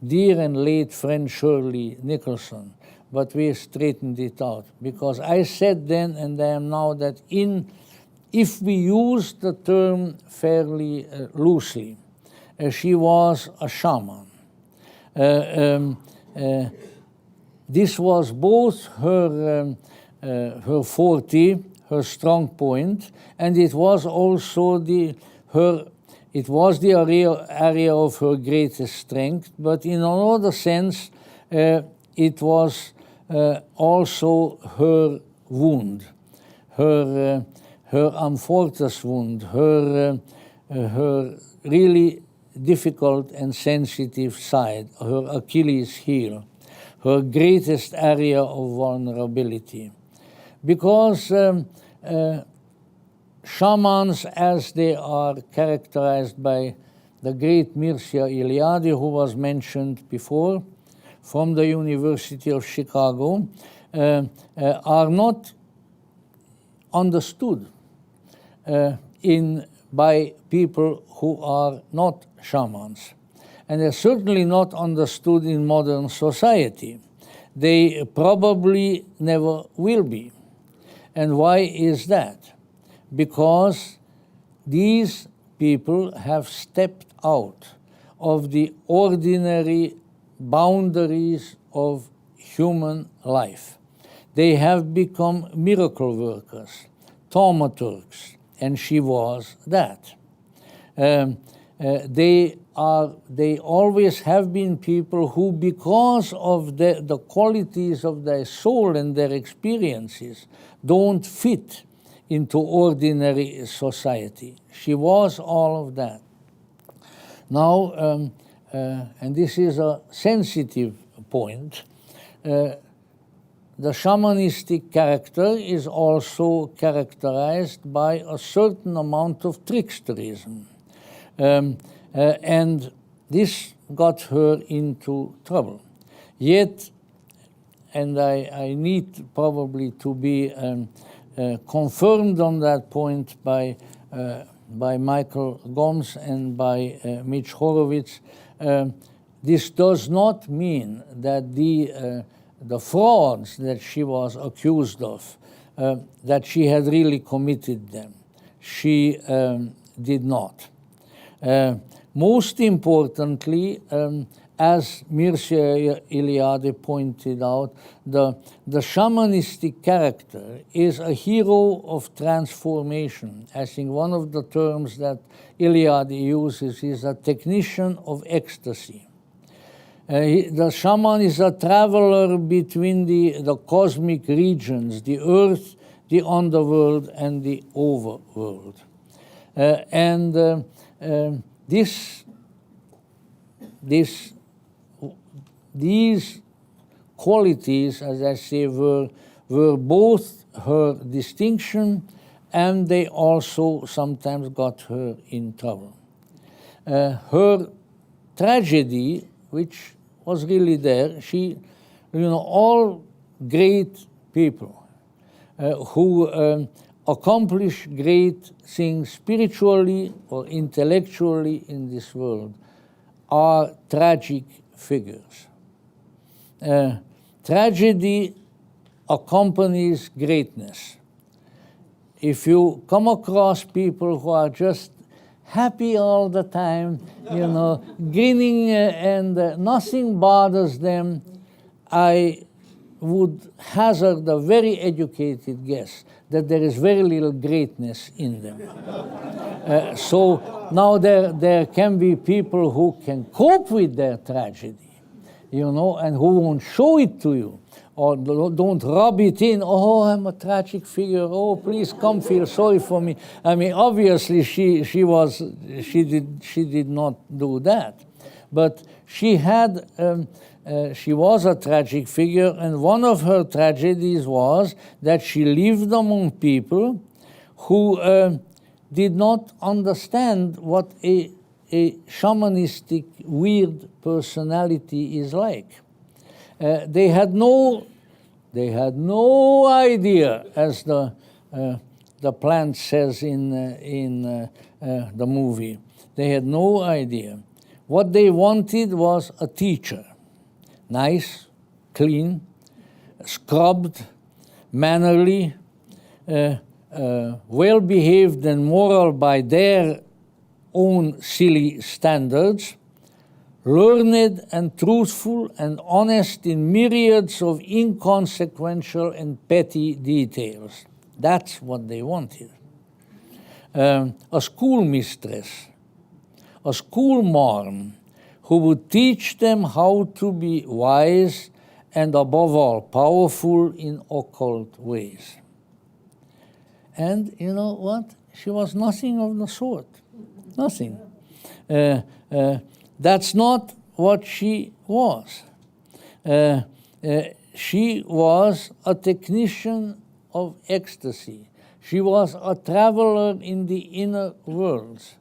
dear and late friend Shirley Nicholson, but we straightened it out, because I said then and I am now that if we use the term fairly loosely, she was a shaman. This was both her forte, her strong point, and it was also the area of her greatest strength. But in another sense, it was also her wound, her amfortas wound, her really difficult and sensitive side, her Achilles heel, her greatest area of vulnerability. Because shamans, as they are characterized by the great Mircea Eliade, who was mentioned before, from the University of Chicago, are not understood by people who are not shamans. And they're certainly not understood in modern society. They probably never will be. And why is that? Because these people have stepped out of the ordinary boundaries of human life. They have become miracle workers, thaumaturgs, and she was that. They always have been people who, because of the qualities of their soul and their experiences, don't fit into ordinary society. She was all of that. Now, and this is a sensitive point, the shamanistic character is also characterized by a certain amount of tricksterism. And this got her into trouble. Yet, and I need probably to be confirmed on that point by Michael Gomes and by Mitch Horowitz. This does not mean that the frauds that she was accused of, that she had really committed them. She did not. Most importantly, as Mircea Eliade pointed out, the shamanistic character is a hero of transformation. I think one of the terms that Eliade uses is a technician of ecstasy. The shaman is a traveler between the cosmic regions, the earth, the underworld, and the overworld. These qualities, as I say, were both her distinction, and they also sometimes got her in trouble. Her tragedy, which was really there, all great people who accomplish great things spiritually or intellectually in this world are tragic figures. Tragedy accompanies greatness. If you come across people who are just happy all the time, grinning and nothing bothers them, I would hazard a very educated guess that there is very little greatness in them. So now there can be people who can cope with their tragedy, and who won't show it to you, or don't rub it in. Oh, I'm a tragic figure. Oh, please come feel sorry for me. I mean, obviously she did not do that, but she was a tragic figure, and one of her tragedies was that she lived among people who did not understand what a shamanistic weird personality is like. They had no idea, as the plant says in the movie. They had no idea. What they wanted was a teacher, nice, clean, scrubbed, mannerly, well-behaved and moral by their own silly standards, learned and truthful and honest in myriads of inconsequential and petty details. That's what they wanted. A schoolmistress, a schoolmarm, who would teach them how to be wise and, above all, powerful in occult ways. And you know what? She was nothing of the sort. Nothing. That's not what she was. She was a technician of ecstasy. She was a traveler in the inner worlds.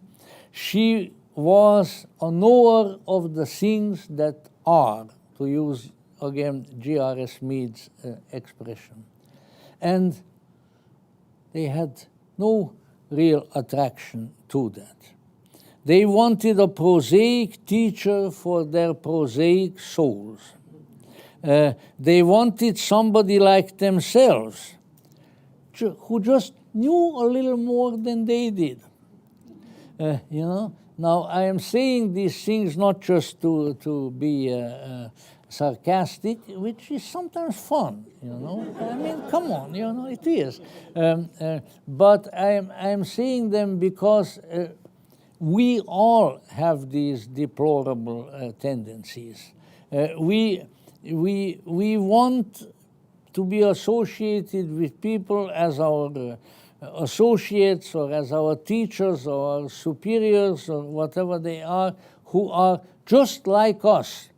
She was a knower of the things that are, to use again G.R.S. Mead's expression. And they had no real attraction to that. They wanted a prosaic teacher for their prosaic souls. They wanted somebody like themselves, who just knew a little more than they did. Now I am saying these things not just to be sarcastic, which is sometimes fun, I mean, come on, it is. But I am saying them because we all have these deplorable tendencies. We want to be associated with people as our associates or as our teachers or our superiors or whatever they are, who are just like us,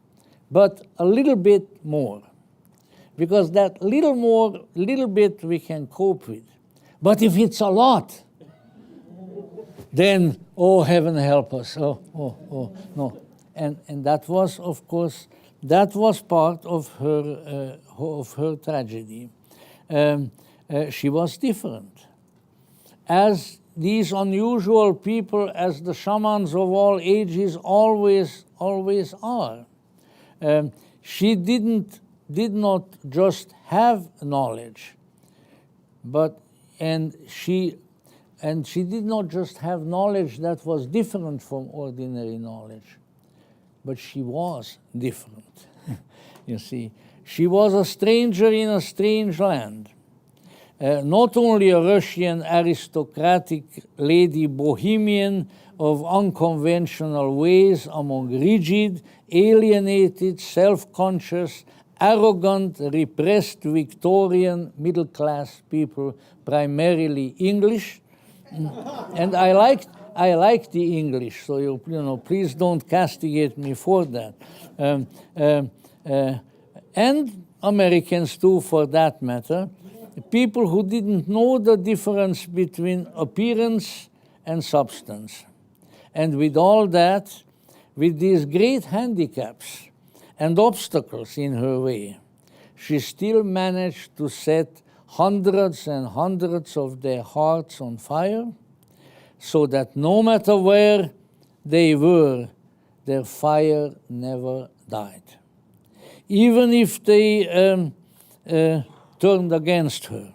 but a little bit more. Because that little bit we can cope with. But if it's a lot, then, oh, heaven help us, oh, no. And that was, of course, that was part of her tragedy. She was different. As these unusual people, as the shamans of all ages always are. She did not just have knowledge, and she did not just have knowledge that was different from ordinary knowledge, but she was different. You see, she was a stranger in a strange land. Not only a Russian aristocratic lady bohemian of unconventional ways among rigid, alienated, self-conscious, arrogant, repressed Victorian middle-class people, primarily English. And I like the English, so you know, please don't castigate me for that. And Americans too, for that matter. People who didn't know the difference between appearance and substance. And with all that, with these great handicaps and obstacles in her way, she still managed to set hundreds and hundreds of their hearts on fire, so that no matter where they were, their fire never died. Even if they turned against her.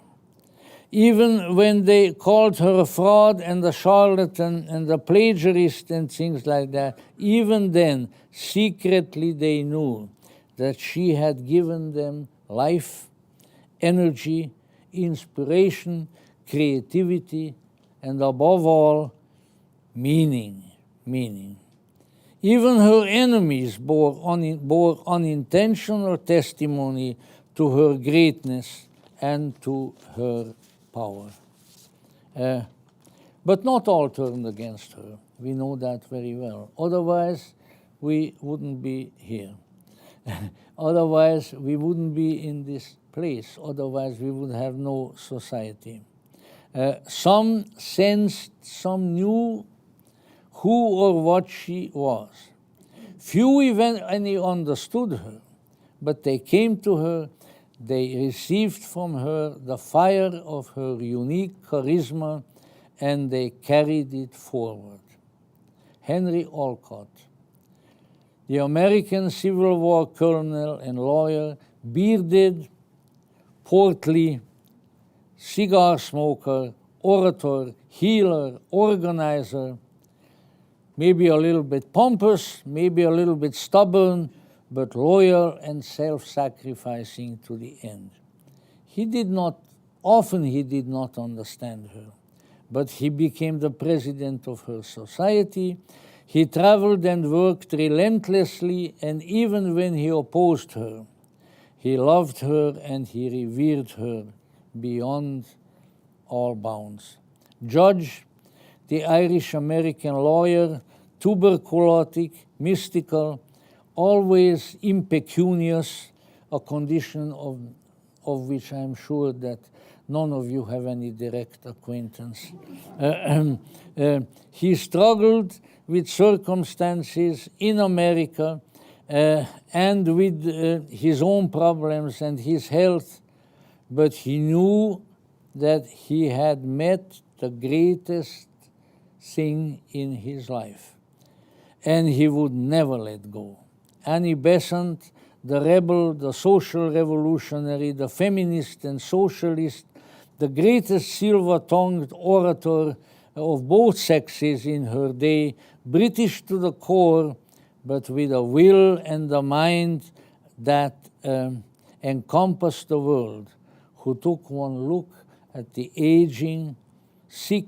Even when they called her a fraud and a charlatan and a plagiarist and things like that, even then, secretly they knew that she had given them life, energy, inspiration, creativity, and above all, meaning. Even her enemies bore unintentional testimony to her greatness and to her power. But not all turned against her. We know that very well. Otherwise, we wouldn't be here. Otherwise, we wouldn't be in this place. Otherwise, we would have no society. Some sensed, some knew who or what she was. Few even any understood her, but they came to her. They received from her the fire of her unique charisma, and they carried it forward. Henry Olcott, the American Civil War colonel and lawyer, bearded, portly, cigar smoker, orator, healer, organizer, maybe a little bit pompous, maybe a little bit stubborn, but loyal and self-sacrificing to the end. He did not understand her, but he became the president of her society. He traveled and worked relentlessly, and even when he opposed her, he loved her and he revered her beyond all bounds. Judge, the Irish-American lawyer, tuberculotic, mystical, always impecunious, a condition of which I'm sure that none of you have any direct acquaintance. He struggled with circumstances in America and with his own problems and his health, but he knew that he had met the greatest thing in his life, and he would never let go. Annie Besant, the rebel, the social revolutionary, the feminist and socialist, the greatest silver-tongued orator of both sexes in her day, British to the core, but with a will and a mind that encompassed the world, who took one look at the aging, sick,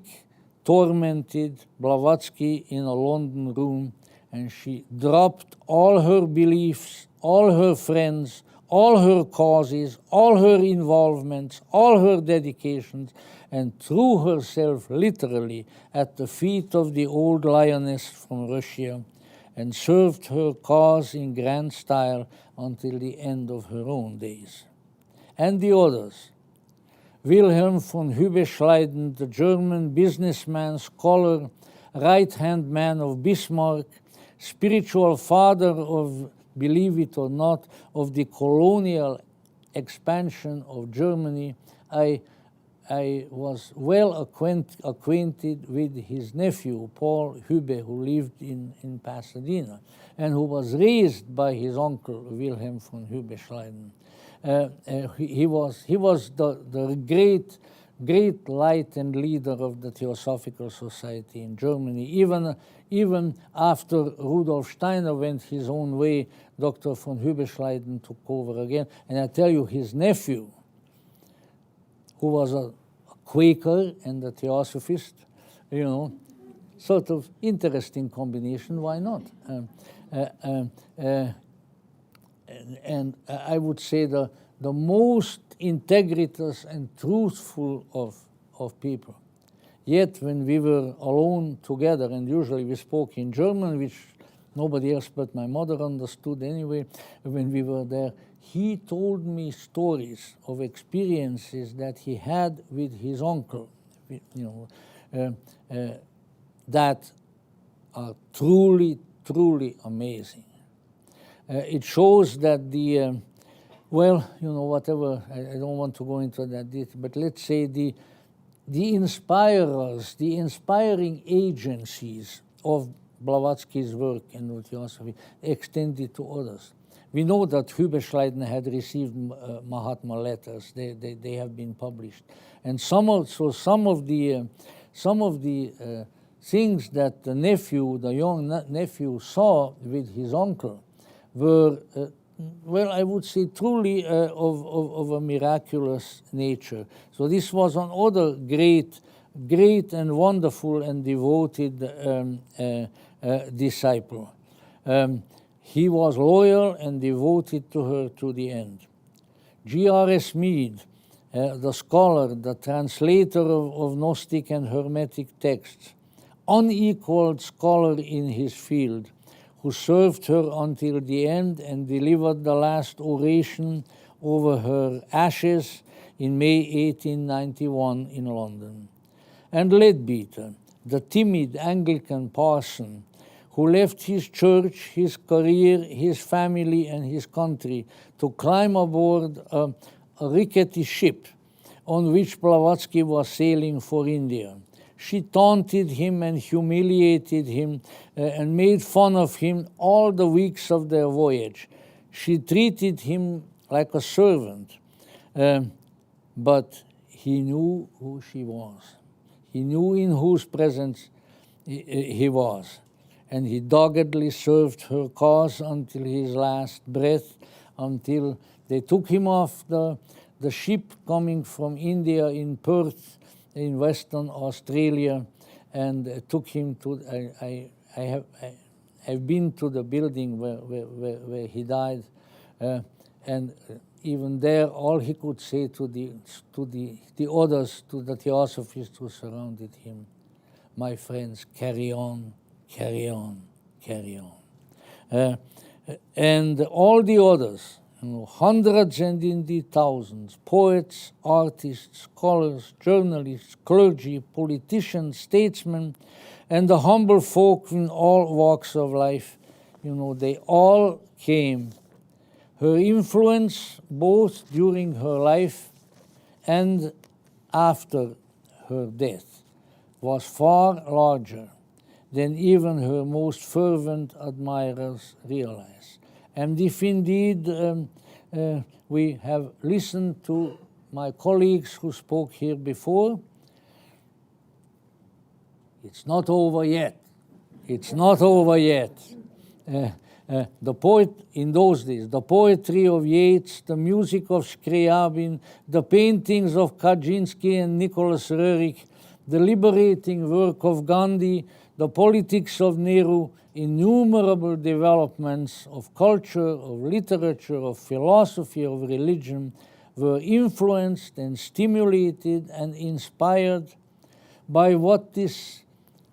tormented Blavatsky in a London room, and she dropped all her beliefs, all her friends, all her causes, all her involvements, all her dedications, and threw herself literally at the feet of the old lioness from Russia, and served her cause in grand style until the end of her own days. And the others, Wilhelm von Hübbeschleiden, the German businessman, scholar, right-hand man of Bismarck, spiritual father of believe it or not, of the colonial expansion of Germany, I was well acquainted with his nephew, Paul Hübbe, who lived in Pasadena, and who was raised by his uncle, Wilhelm von Hübbe-Schleiden. He was the great light and leader of the Theosophical Society in Germany. Even after Rudolf Steiner went his own way, Dr. von Hübbe-Schleiden took over again. And I tell you, his nephew, who was a Quaker and a Theosophist, you know, sort of interesting combination, why not? And I would say the most integritous and truthful of people. Yet when we were alone together, and usually we spoke in German, which nobody else but my mother understood anyway, when we were there, he told me stories of experiences that he had with his uncle, you know, that are truly, truly amazing. It shows that the, well, you know, whatever, I don't want to go into that detail, but let's say the inspirers, the inspiring agencies of Blavatsky's work and Theosophy extended to others. We know that Hübbe-Schleiden had received Mahatma letters. They have been published. And some of the things that the nephew, the young nephew, saw with his uncle were, well, I would say truly of a miraculous nature. So this was another great and wonderful and devoted disciple. He was loyal and devoted to her to the end. G.R.S. Mead, the scholar, the translator of Gnostic and Hermetic texts, unequaled scholar in his field, who served her until the end and delivered the last oration over her ashes in May 1891 in London. And Leadbeater, the timid Anglican parson, who left his church, his career, his family, and his country to climb aboard a rickety ship on which Blavatsky was sailing for India. She taunted him and humiliated him and made fun of him all the weeks of their voyage. She treated him like a servant, but he knew who she was. He knew in whose presence he was. And he doggedly served her cause until his last breath, until they took him off the ship coming from India in Perth in Western Australia, and took him to, I've been to the building where he died, and even there, all he could say to the others, to the Theosophists who surrounded him, my friends, carry on, carry on, carry on. And all the others, you know, hundreds and indeed thousands, poets, artists, scholars, journalists, clergy, politicians, statesmen, and the humble folk in all walks of life, you know, they all came. Her influence, both during her life and after her death, was far larger than even her most fervent admirers realize. And if indeed we have listened to my colleagues who spoke here before, it's not over yet. It's not over yet. The poet in those days, the poetry of Yeats, the music of Scriabin, the paintings of Kaczynski and Nicholas Roerich, the liberating work of Gandhi, the politics of Nehru, innumerable developments of culture, of literature, of philosophy, of religion, were influenced and stimulated and inspired by what this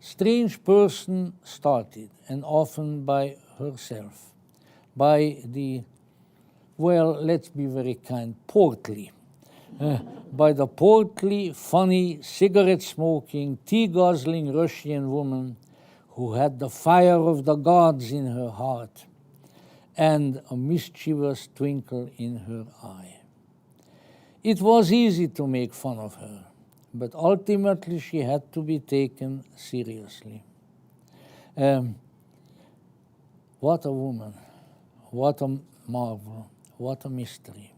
strange person started, and often by herself, by the, well, let's be very kind, portly, by the portly, funny, cigarette-smoking, tea-guzzling Russian woman who had the fire of the gods in her heart and a mischievous twinkle in her eye. It was easy to make fun of her, but ultimately she had to be taken seriously. What a woman, what a marvel, what a mystery.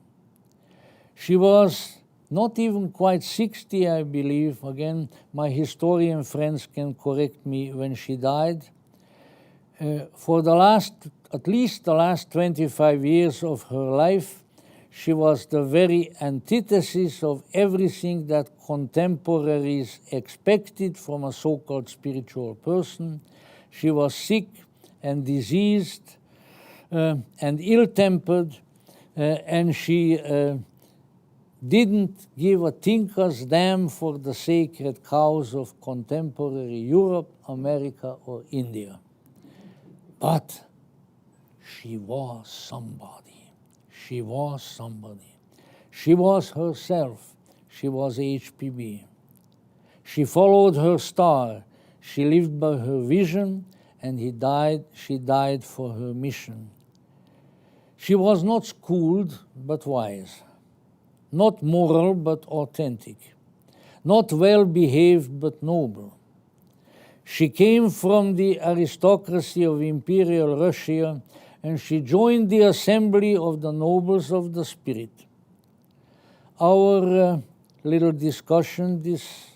She was not even quite 60, I believe. Again, my historian friends can correct me when she died. For at least the last 25 years of her life, she was the very antithesis of everything that contemporaries expected from a so-called spiritual person. She was sick and diseased and ill-tempered, and she didn't give a tinker's damn for the sacred cows of contemporary Europe, America, or India. But she was somebody. She was somebody. She was herself. She was HPB. She followed her star. She lived by her vision, and she died for her mission. She was not schooled, but wise. Not moral, but authentic. Not well-behaved, but noble. She came from the aristocracy of Imperial Russia, and she joined the assembly of the nobles of the spirit. Our little discussion this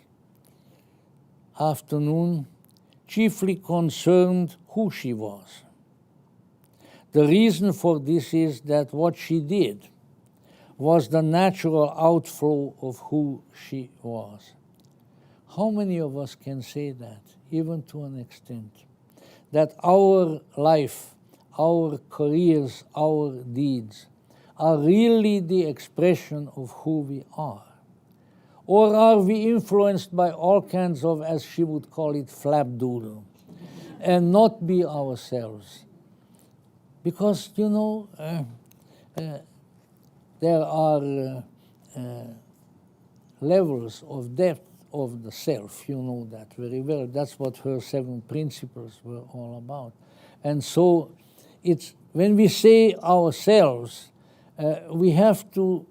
afternoon chiefly concerned who she was. The reason for this is that what she did was the natural outflow of who she was. How many of us can say that, even to an extent, that our life, our careers, our deeds are really the expression of who we are? Or are we influenced by all kinds of, as she would call it, flapdoodle, and not be ourselves? Because, you know, there are levels of depth of the self. You know that very well. That's what her 7 principles were all about. And so it's when we say ourselves, we have to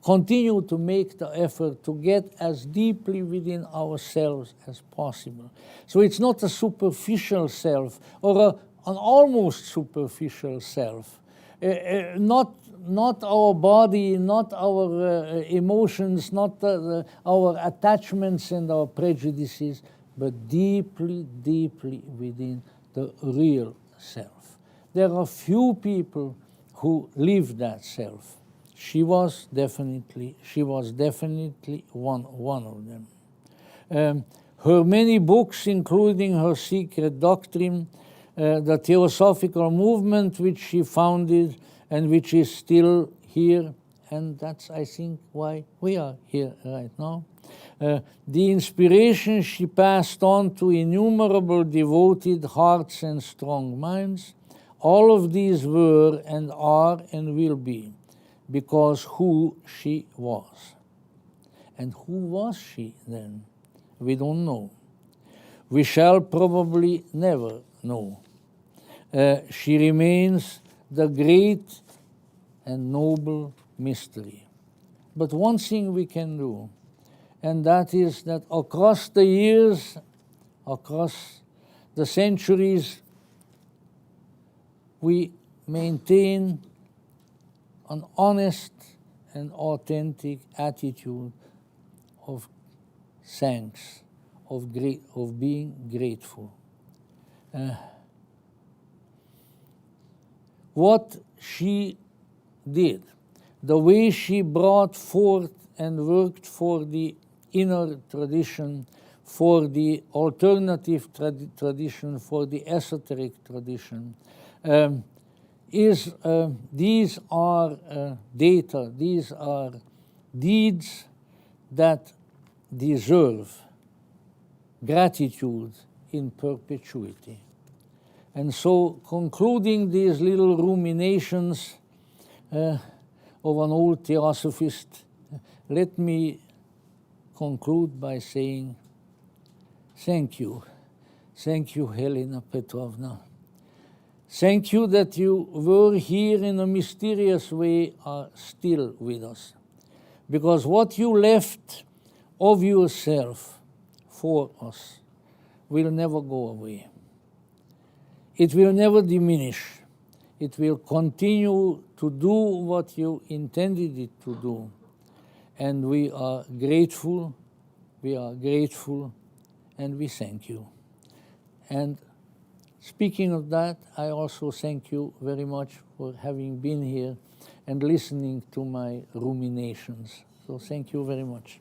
continue to make the effort to get as deeply within ourselves as possible. So it's not a superficial self or an almost superficial self. Not our body, not our emotions, not our attachments and our prejudices, but deeply, deeply within the real self. There are few people who live that self. She was definitely one of them. Her many books, including her Secret Doctrine, the theosophical movement which she founded and which is still here, and that's, I think, why we are here right now. The inspiration she passed on to innumerable devoted hearts and strong minds, all of these were and are and will be because who she was. And who was she then? We don't know. We shall probably never know. She remains the great and noble mystery. But one thing we can do, and that is that across the years, across the centuries, we maintain an honest and authentic attitude of thanks, of being grateful. What she did, the way she brought forth and worked for the inner tradition, for the alternative tradition, for the esoteric tradition, these are data, these are deeds that deserve gratitude in perpetuity. And so, concluding these little ruminations of an old theosophist, let me conclude by saying, thank you, Helena Petrovna. Thank you that you were here in a mysterious way, are still with us. Because what you left of yourself for us will never go away. It will never diminish. It will continue to do what you intended it to do. And we are grateful, and we thank you. And speaking of that, I also thank you very much for having been here and listening to my ruminations. So thank you very much.